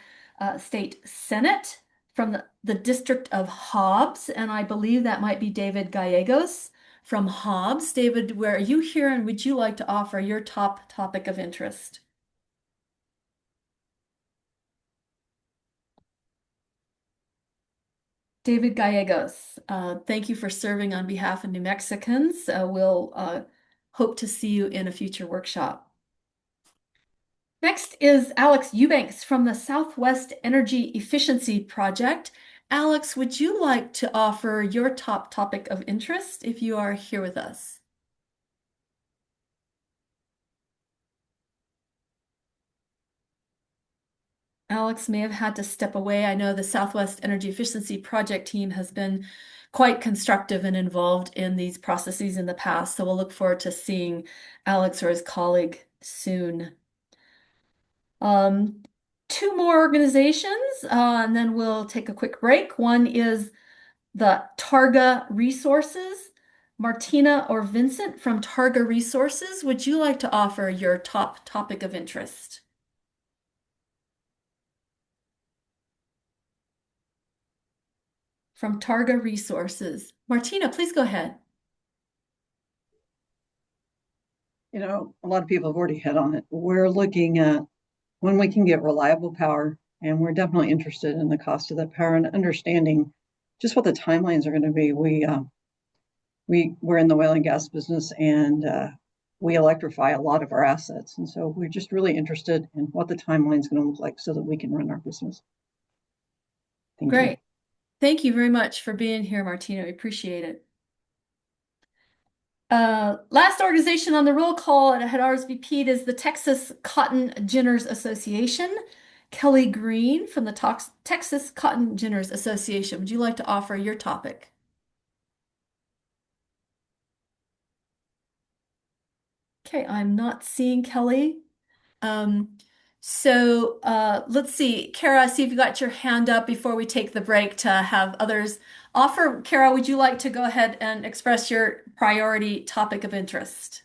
Speaker 1: State Senate from the District of Hobbs, and I believe that might be David Gallegos from Hobbs. David, where are you here, and would you like to offer your top topic of interest? David Gallegos, thank you for serving on behalf of New Mexicans. We'll hope to see you in a future workshop. Next is Alex Eubanks from the Southwest Energy Efficiency Project. Alex, would you like to offer your top topic of interest if you are here with us? Alex may have had to step away. I know the Southwest Energy Efficiency Project team has been quite constructive and involved in these processes in the past, so we'll look forward to seeing Alex or his colleague soon. Um, Two more organizations, and then we'll take a quick break. One is the Targa Resources. Martina or Vincent from Targa Resources, would you like to offer your top topic of interest? From Targa Resources. Martina, please go ahead.
Speaker 22: You know, a lot of people have already hit on it. We're looking at when we can get reliable power, and we're definitely interested in the cost of that power and understanding just what the timelines are going to be. We're in the oil and gas business, and we electrify a lot of our assets, and so we're just really interested in what the timeline is going to look like so that we can run our business. Thank you.
Speaker 1: Great. Thank you very much for being here, Martina. We appreciate it. Last organization on the roll call and had RSVP'd is the Texas Cotton Ginners Association. Kelly Green from the Texas Cotton Ginners Association. Would you like to offer your topic? Okay, I'm not seeing Kelly. Let's see. Kara, I see if you got your hand up before we take the break to have others offer. Kara, would you like to go ahead and express your priority topic of interest?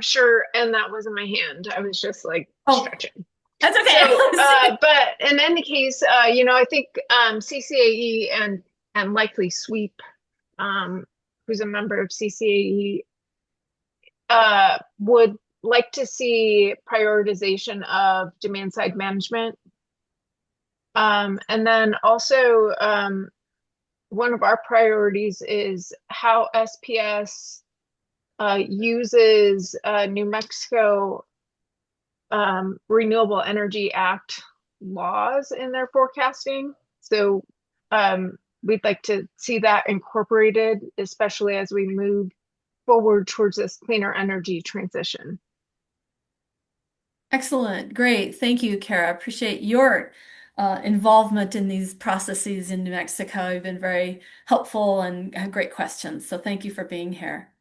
Speaker 7: Sure, and that wasn't my hand. I was just like stretching.
Speaker 1: That's okay.
Speaker 7: So, but in any case, I think CCAE and likely Sweep, who's a member of CCAE, would like to see prioritization of demand side management. And then also, one of our priorities is how SPS uses New Mexico Renewable Energy Act laws in their forecasting. So we'd like to see that incorporated, especially as we move forward towards this cleaner energy transition.
Speaker 1: Excellent. Great. Thank you, Kara. Appreciate your involvement in these processes in New Mexico. You've been very helpful and had great questions. So thank you for being here.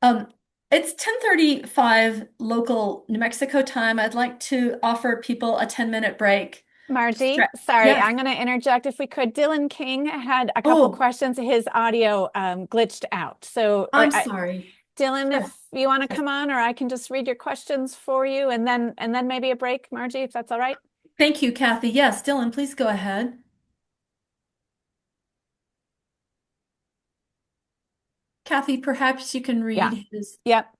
Speaker 1: It's 10:35 local New Mexico time. I'd like to offer people a 10-minute break
Speaker 9: Margie, sorry,
Speaker 1: Yes.
Speaker 9: I'm going to interject if we could. Dylan King had a couple
Speaker 1: Oh.
Speaker 9: questions. His audio glitched out. So
Speaker 1: I'm sorry.
Speaker 9: Dylan,
Speaker 1: Yes.
Speaker 9: if you want to come on, or I can just read your questions for you and then maybe a break, Margie, if that's all right.
Speaker 1: Thank you, Kathy. Yes, Dylan, please go ahead. Kathy, perhaps you can read his.
Speaker 9: Yep.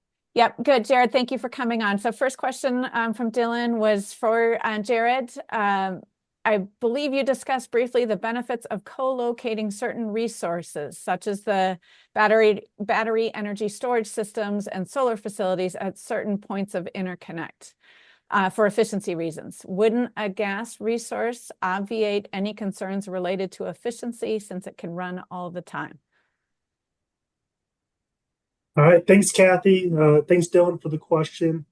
Speaker 9: Good. Jared, thank you for coming on. So first question from Dylan was for Jared. I believe you discussed briefly the benefits of co-locating certain resources, such as the battery energy storage systems and solar facilities at certain points of interconnect for efficiency reasons. Wouldn't a gas resource obviate any concerns related to efficiency since it can run all the time?
Speaker 3: All right, thanks, Kathy. Thanks, Dylan, for the question.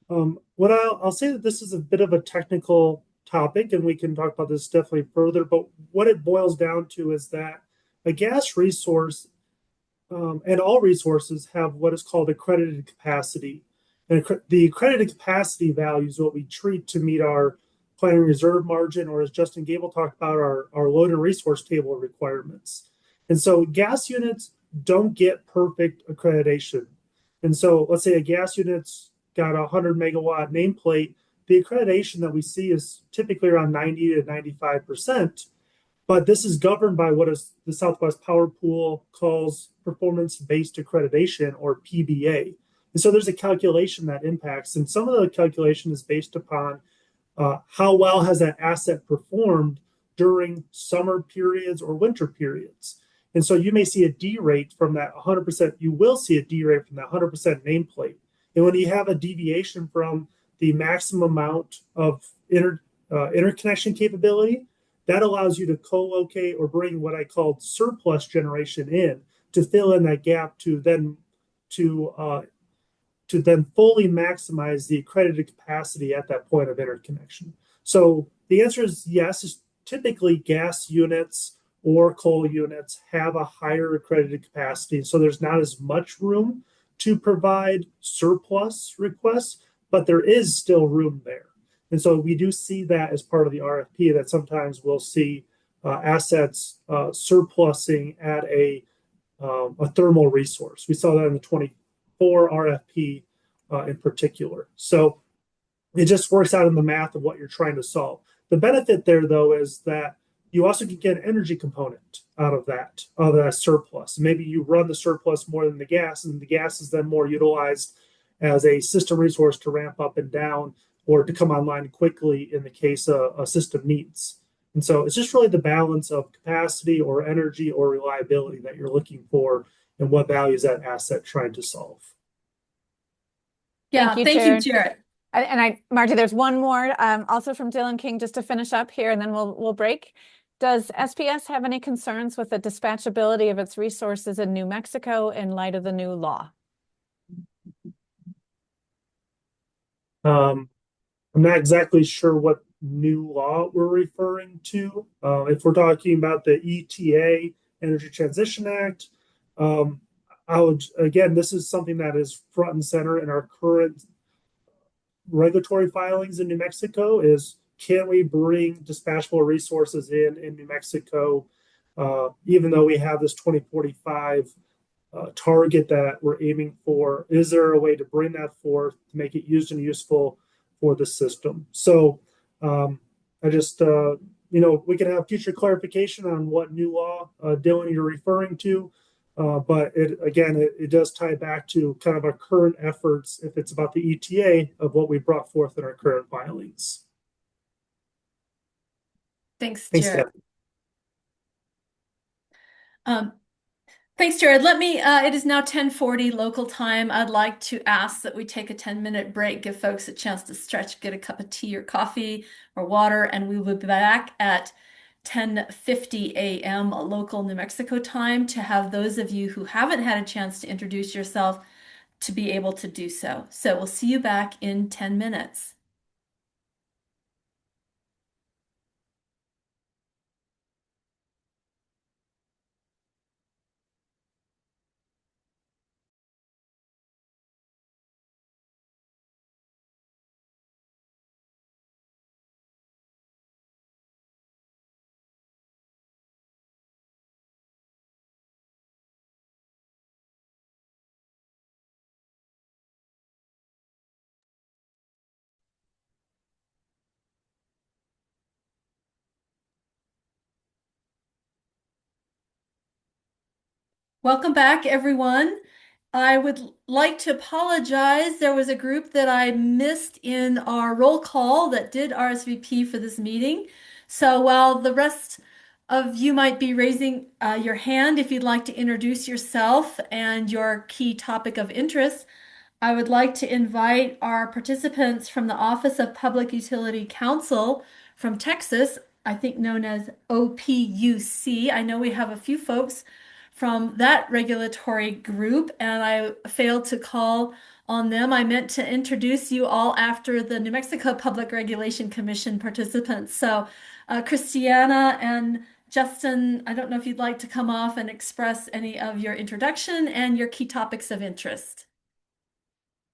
Speaker 3: What I'll say that this is a bit of a technical topic, and we can talk about this definitely further. But what it boils down to is that a gas resource and all resources have what is called accredited capacity. And the accredited capacity value is what we treat to meet our planning reserve margin, or as Justin Gable talked about, our load and resource table requirements. And so gas units don't get perfect accreditation. And so let's say a gas unit's got a 100 megawatt nameplate. The accreditation that we see is typically around 90 to 95%. But this is governed by what is the Southwest Power Pool calls performance-based accreditation, or PBA. And so there's a calculation that impacts, and some of the calculation is based upon how well has that asset performed during summer periods or winter periods. And so you may see a D rate from that 100%. You will see a D rate from that 100% nameplate. And when you have a deviation from the maximum amount of interconnection capability, that allows you to co-locate or bring what I called surplus generation in to fill in that gap to then fully maximize the accredited capacity at that point of interconnection. So the answer is yes. Typically, gas units or coal units have a higher accredited capacity, so there's not as much room to provide surplus requests, but there is still room there. And so we do see that as part of the RFP, that sometimes we'll see assets surplusing at a thermal resource. We saw that in the 24 RFP in particular. So it just works out in the math of what you're trying to solve. The benefit there, though, is that you also can get an energy component out of that surplus. Maybe you run the surplus more than the gas, and the gas is then more utilized as a system resource to ramp up and down or to come online quickly in the case a system needs. And so it's just really the balance of capacity or energy or reliability that you're looking for, and what value is that asset trying to solve.
Speaker 1: Yeah, thank you, Jared.
Speaker 9: And Margie, there's one more, also from Dylan King, just to finish up here, and then we'll break. Does SPS have any concerns with the dispatchability of its resources in New Mexico in light of the new law?
Speaker 3: I'm not exactly sure what new law we're referring to. If we're talking about the ETA, Energy Transition Act, this is something that is front and center in our current regulatory filings in New Mexico is, can we bring dispatchable resources in New Mexico, even though we have this 2045 target that we're aiming for? Is there a way to bring that forth to make it used and useful for the system? So we can have future clarification on what new law, Dylan, you're referring to. But it does tie back to kind of our current efforts, if it's about the ETA, of what we brought forth in our current filings.
Speaker 1: Thanks, Jared. Thanks, Jared. It is now 10:40 local time. I'd like to ask that we take a 10-minute break, give folks a chance to stretch, get a cup of tea or coffee or water, and we will be back at 10:50 a.m. local New Mexico time to have those of you who haven't had a chance to introduce yourself to be able to do so. So we'll see you back in 10 minutes. Welcome back, everyone. I would like to apologize. There was a group that I missed in our roll call that did RSVP for this meeting. So while the rest of you might be raising your hand if you'd like to introduce yourself and your key topic of interest, I would like to invite our participants from the Office of Public Utility Counsel from Texas, I think known as OPUC. I know we have a few folks from that regulatory group, and I failed to call on them. I meant to introduce you all after the New Mexico Public Regulation Commission participants. So, Christiana and Justin, I don't know if you'd like to come off and express any of your introduction and your key topics of interest.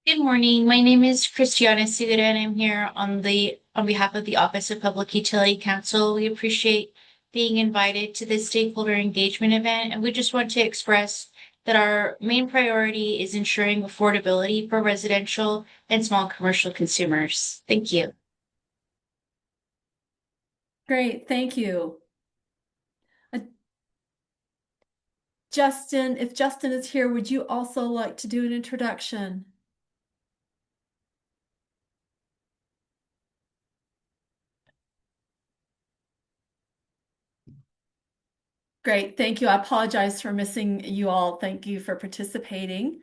Speaker 2: Good morning. My name is Christiana Segura, and I'm here on behalf of the Office of Public Utility Counsel. We appreciate being invited to this stakeholder engagement event, and we just want to express that our main priority is ensuring affordability for residential and small commercial consumers. Thank you.
Speaker 1: Great, thank you. Justin, if Justin is here, would you also like to do an introduction? Great, thank you. I apologize for missing you all. Thank you for participating.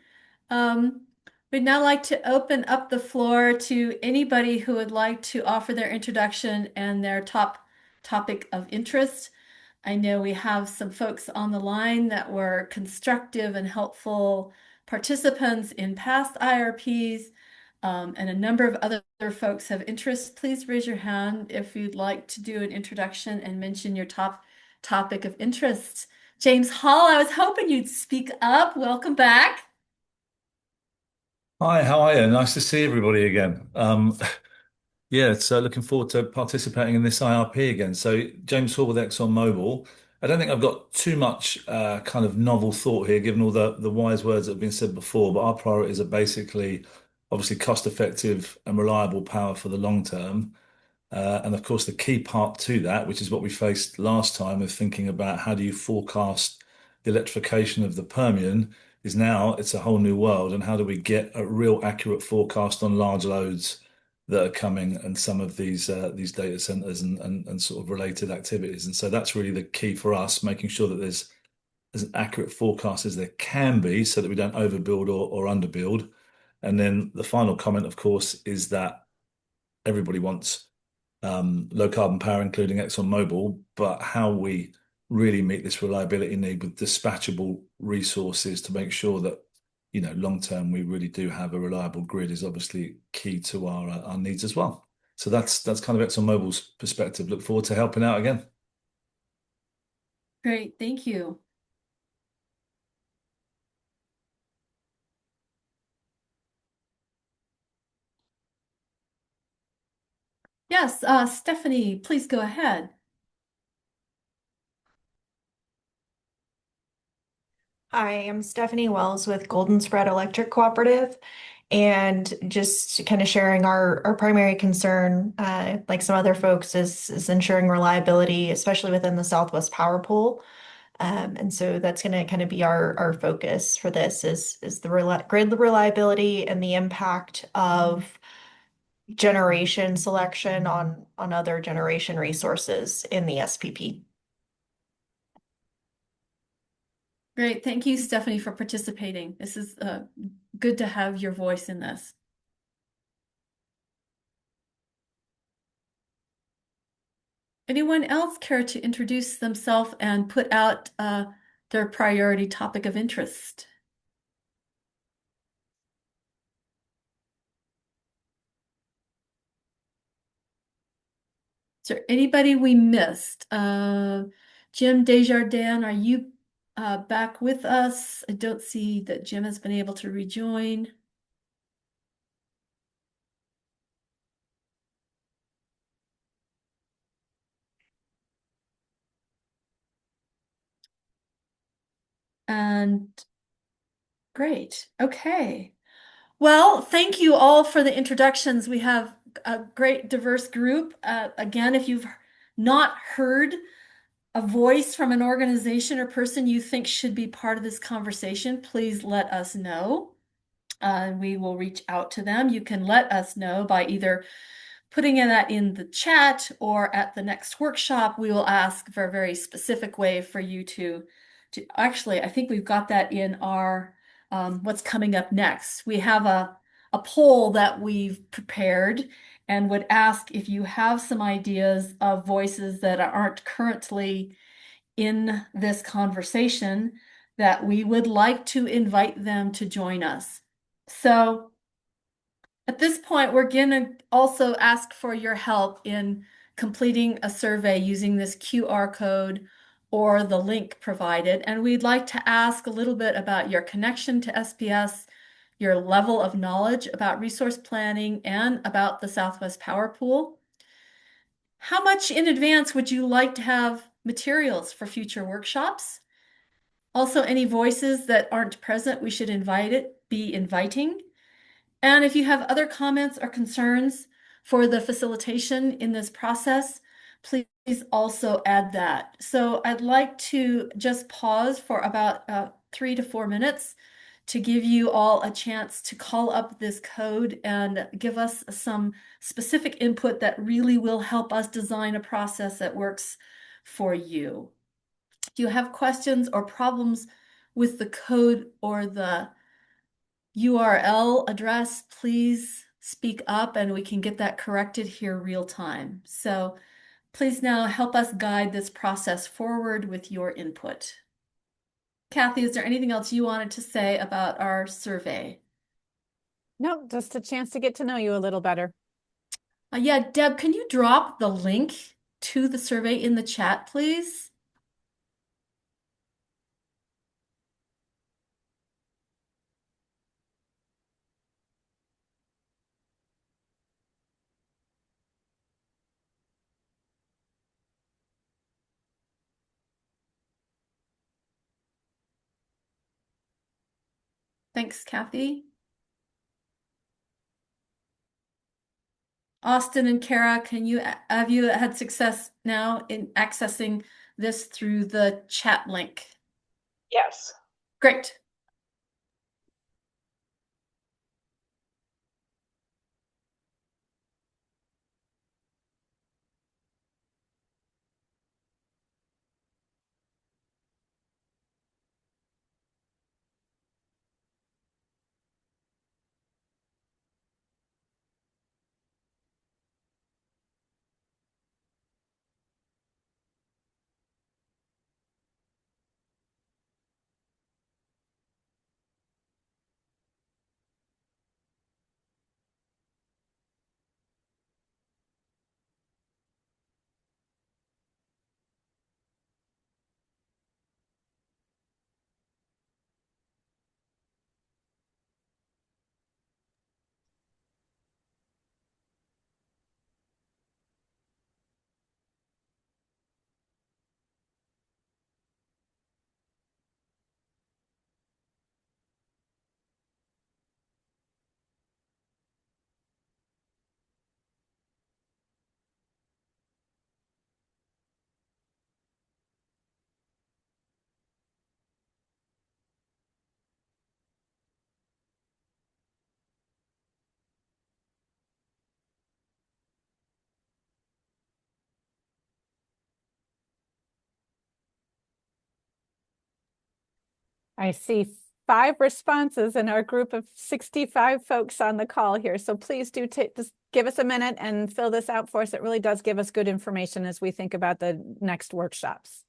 Speaker 1: We'd now like to open up the floor to anybody who would like to offer their introduction and their top topic of interest. I know we have some folks on the line that were constructive and helpful participants in past IRPs, and a number of other folks have interest. Please raise your hand if you'd like to do an introduction and mention your top topic of interest. James Hall, I was hoping you'd speak up. Welcome back.
Speaker 4: Hi, how are you? Nice to see everybody again. Yeah, so looking forward to participating in this IRP again. So James Hall with ExxonMobil. I don't think I've got too much kind of novel thought here, given all the wise words that have been said before. But our priorities are basically, obviously, cost-effective and reliable power for the long term. And of course, the key part to that, which is what we faced last time, of thinking about how do you forecast the electrification of the Permian, is now it's a whole new world. And how do we get a real accurate forecast on large loads that are coming and some of these data centers and sort of related activities? And so that's really the key for us, making sure that there's as an accurate forecast as there can be so that we don't overbuild or underbuild. And then the final comment, of course, is that everybody wants low carbon power, including ExxonMobil, but how we really meet this reliability need with dispatchable resources to make sure that, you know, long term we really do have a reliable grid is obviously key to our needs as well. So that's kind of ExxonMobil's perspective. Look forward to helping out again.
Speaker 1: Great, thank you. Yes, Stephanie, please go ahead.
Speaker 23: Hi, I'm Stephanie Wells with Golden Spread Electric Cooperative, and just kind of sharing our primary concern, like some other folks, is ensuring reliability, especially within the Southwest Power Pool. And so that's going to kind of be our focus for this is the grid reliability and the impact of generation selection on other generation resources in the SPP.
Speaker 1: Great. Thank you, Stephanie, for participating. This is good to have your voice in this. Anyone else care to introduce themselves and put out their priority topic of interest? Is there anybody we missed? Jim Desjardins, are you back with us? I don't see that Jim has been able to rejoin. And great. Okay. Well, thank you all for the introductions. We have a great diverse group. Again, if you've not heard a voice from an organization or person you think should be part of this conversation, please let us know. We will reach out to them. You can let us know by either putting that in the chat or at the next workshop. We will ask for a very specific way for you to actually, I think we've got that in our what's coming up next. We have a poll that we've prepared and would ask if you have some ideas of voices that aren't currently in this conversation that we would like to invite them to join us. So at this point, we're going to also ask for your help in completing a survey using this QR code or the link provided. And we'd like to ask a little bit about your connection to SPS, your level of knowledge about resource planning and about the Southwest Power Pool. How much in advance would you like to have materials for future workshops? Also, any voices that aren't present, we should be inviting. And if you have other comments or concerns for the facilitation in this process, please also add that. So I'd like to just pause for about 3 to 4 minutes to give you all a chance to call up this code and give us some specific input that really will help us design a process that works for you. If you have questions or problems with the code or the URL address, please speak up and we can get that corrected here real time. So please now help us guide this process forward with your input. Kathy, is there anything else you wanted to say about our survey?
Speaker 9: No, just a chance to get to know you a little better.
Speaker 1: Yeah, Deb, can you drop the link to the survey in the chat, please? Thanks, Kathy. Austin and Kara, have you had success now in accessing this through the chat link?
Speaker 7: Yes.
Speaker 1: Great.
Speaker 9: I see 5 responses in our group of 65 folks on the call here. So please do just give us a minute and fill this out for us. It really does give us good information as we think about the next workshops.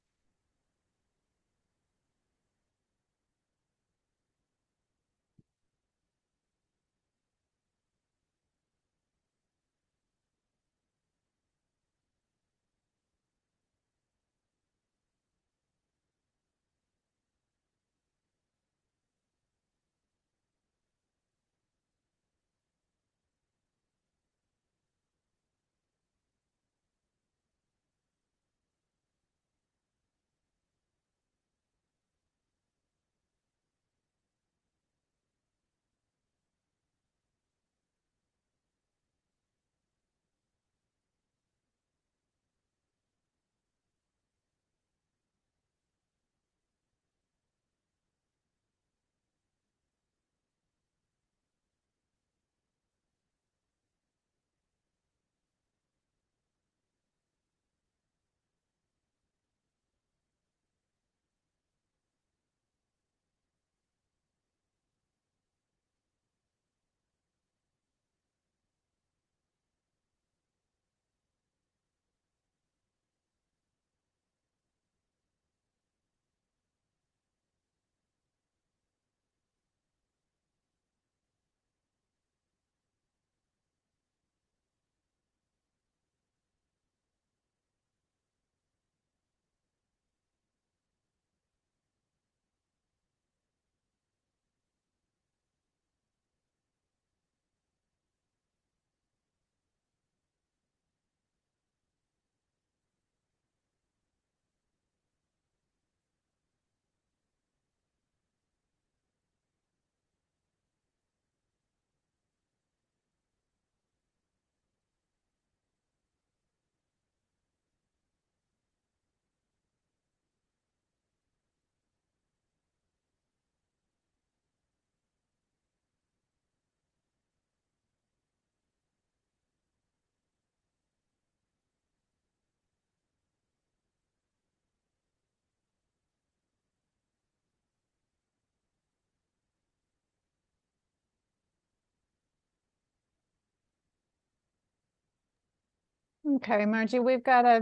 Speaker 9: Okay, Margie, we've got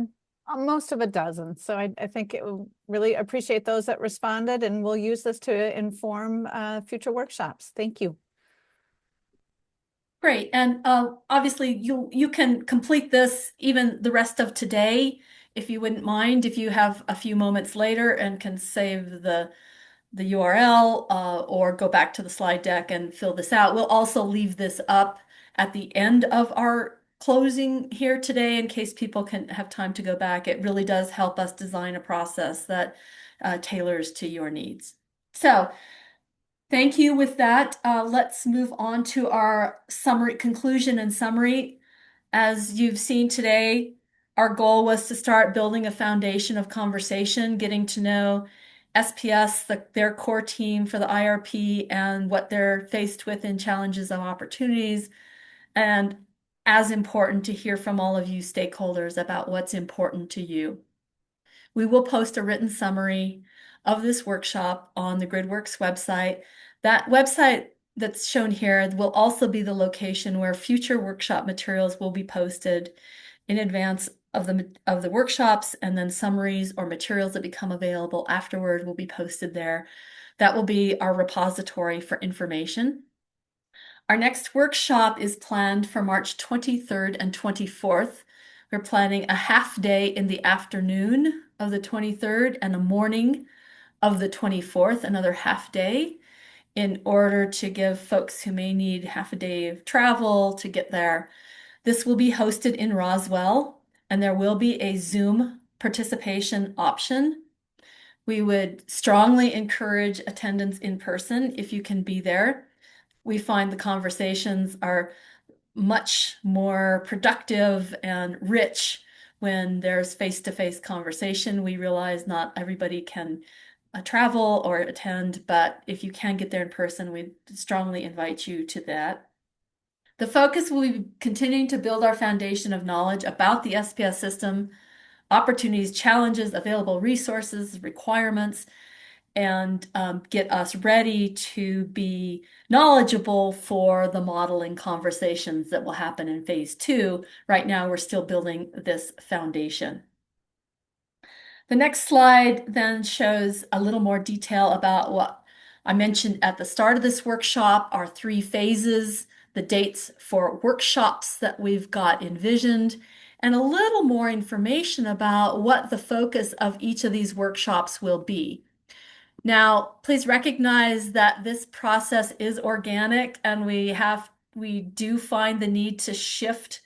Speaker 9: most of a dozen. So I think it will really appreciate those that responded, and we'll use this to inform future workshops. Thank you.
Speaker 1: Great. And obviously you can complete this even the rest of today, if you wouldn't mind, if you have a few moments later and can save the URL or go back to the slide deck and fill this out. We'll also leave this up at the end of our closing here today in case people can have time to go back. It really does help us design a process that tailors to your needs. So thank you. With that, let's move on to our summary, conclusion and summary. As you've seen today, our goal was to start building a foundation of conversation, getting to know SPS, their core team for the IRP, and what they're faced with in challenges and opportunities. And as important, to hear from all of you stakeholders about what's important to you. We will post a written summary of this workshop on the GridWorks website. That website that's shown here will also be the location where future workshop materials will be posted in advance of the workshops, and then summaries or materials that become available afterward will be posted there. That will be our repository for information. Our next workshop is planned for March 23rd and 24th. We're planning a half day in the afternoon of the 23rd and a morning of the 24th, another half day, in order to give folks who may need half a day of travel to get there. This will be hosted in Roswell, and there will be a Zoom participation option. We would strongly encourage attendance in person if you can be there. We find the conversations are much more productive and rich when there's face-to-face conversation. We realize not everybody can travel or attend, but if you can get there in person, we strongly invite you to that. The focus will be continuing to build our foundation of knowledge about the SPS system, opportunities, challenges, available resources, requirements, and get us ready to be knowledgeable for the modeling conversations that will happen in phase 2. Right now, we're still building this foundation. The next slide then shows a little more detail about what I mentioned at the start of this workshop, our 3 phases, the dates for workshops that we've got envisioned, and a little more information about what the focus of each of these workshops will be. Now, please recognize that this process is organic, and we do find the need to shift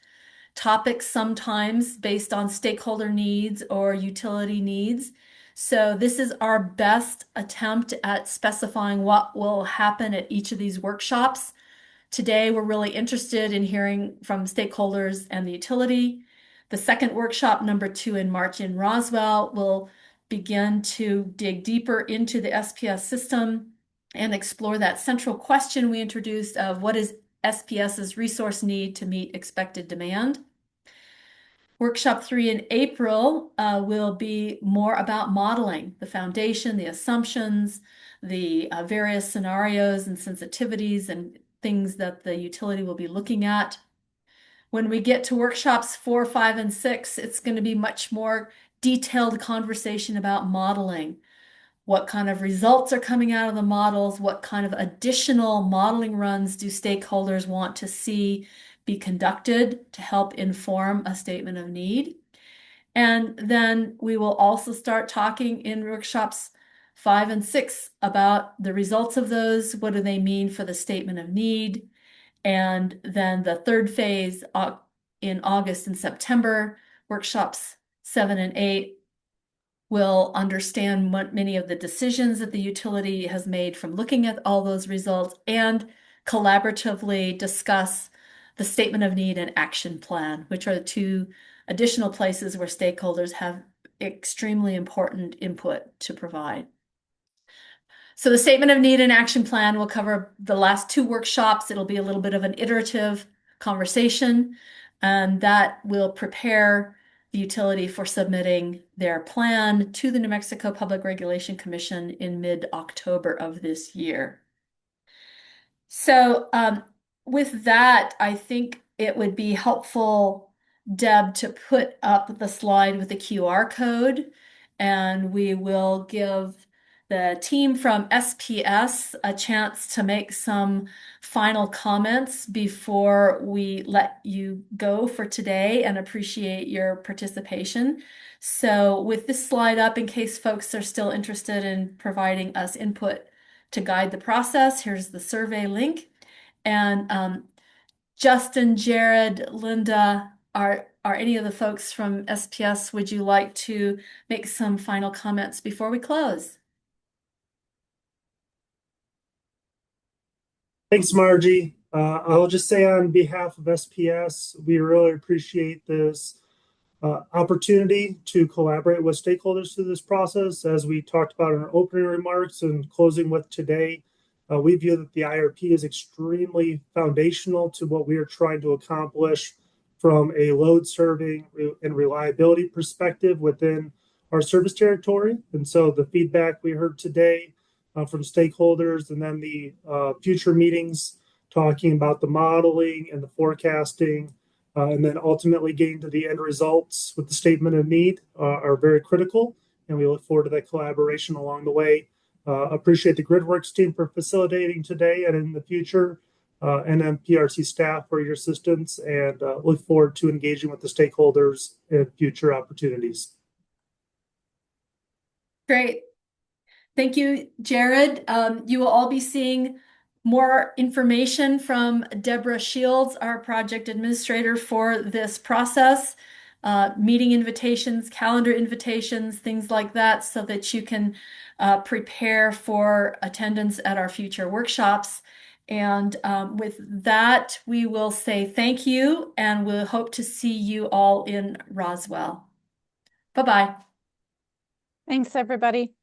Speaker 1: topics sometimes based on stakeholder needs or utility needs. So this is our best attempt at specifying what will happen at each of these workshops. Today, we're really interested in hearing from stakeholders and the utility. The second workshop, number 2 in March in Roswell, will begin to dig deeper into the SPS system and explore that central question we introduced of what is SPS's resource need to meet expected demand. Workshop 3 in April will be more about modeling the foundation, the assumptions, the various scenarios and sensitivities and things that the utility will be looking at. When we get to workshops 4, 5, and 6, it's going to be much more detailed conversation about modeling. What kind of results are coming out of the models? What kind of additional modeling runs do stakeholders want to see be conducted to help inform a statement of need? And then we will also start talking in workshops 5 and 6 about the results of those. What do they mean for the statement of need? And then the third phase in August and September, workshops 7 and 8 will understand what many of the decisions that the utility has made from looking at all those results and collaboratively discuss the statement of need and action plan, which are the 2 additional places where stakeholders have extremely important input to provide. So the statement of need and action plan will cover the last 2 workshops. It'll be a little bit of an iterative conversation, and that will prepare the utility for submitting their plan to the New Mexico Public Regulation Commission in mid-October of this year. So with that, I think it would be helpful Deb to put up the slide with the QR code, and we will give the team from SPS a chance to make some final comments before we let you go for today, and appreciate your participation. So with this slide up, in case folks are still interested in providing us input to guide the process, here's the survey link. And Justin, Jared, Linda, are any of the folks from SPS, would you like to make some final comments before we close?
Speaker 3: Thanks, Margie. I'll just say on behalf of SPS, we really appreciate this opportunity to collaborate with stakeholders through this process. As we talked about in our opening remarks and closing with today, we view that the IRP is extremely foundational to what we are trying to accomplish from a load serving and reliability perspective within our service territory. And so the feedback we heard today from stakeholders, and then the future meetings talking about the modeling and the forecasting, and then ultimately getting to the end results with the statement of need are very critical. And we look forward to that collaboration along the way. Appreciate the GridWorks team for facilitating today and in the future, and MPRC staff for your assistance, and look forward to engaging with the stakeholders in future opportunities.
Speaker 1: Great. Thank you, Jared. You will all be seeing more information from Deborah Shields, our project administrator for this process, meeting invitations, calendar invitations, things like that, so that you can prepare for attendance at our future workshops. And with that, we will say thank you, and we'll hope to see you all in Roswell. Bye-bye.
Speaker 9: Thanks, everybody.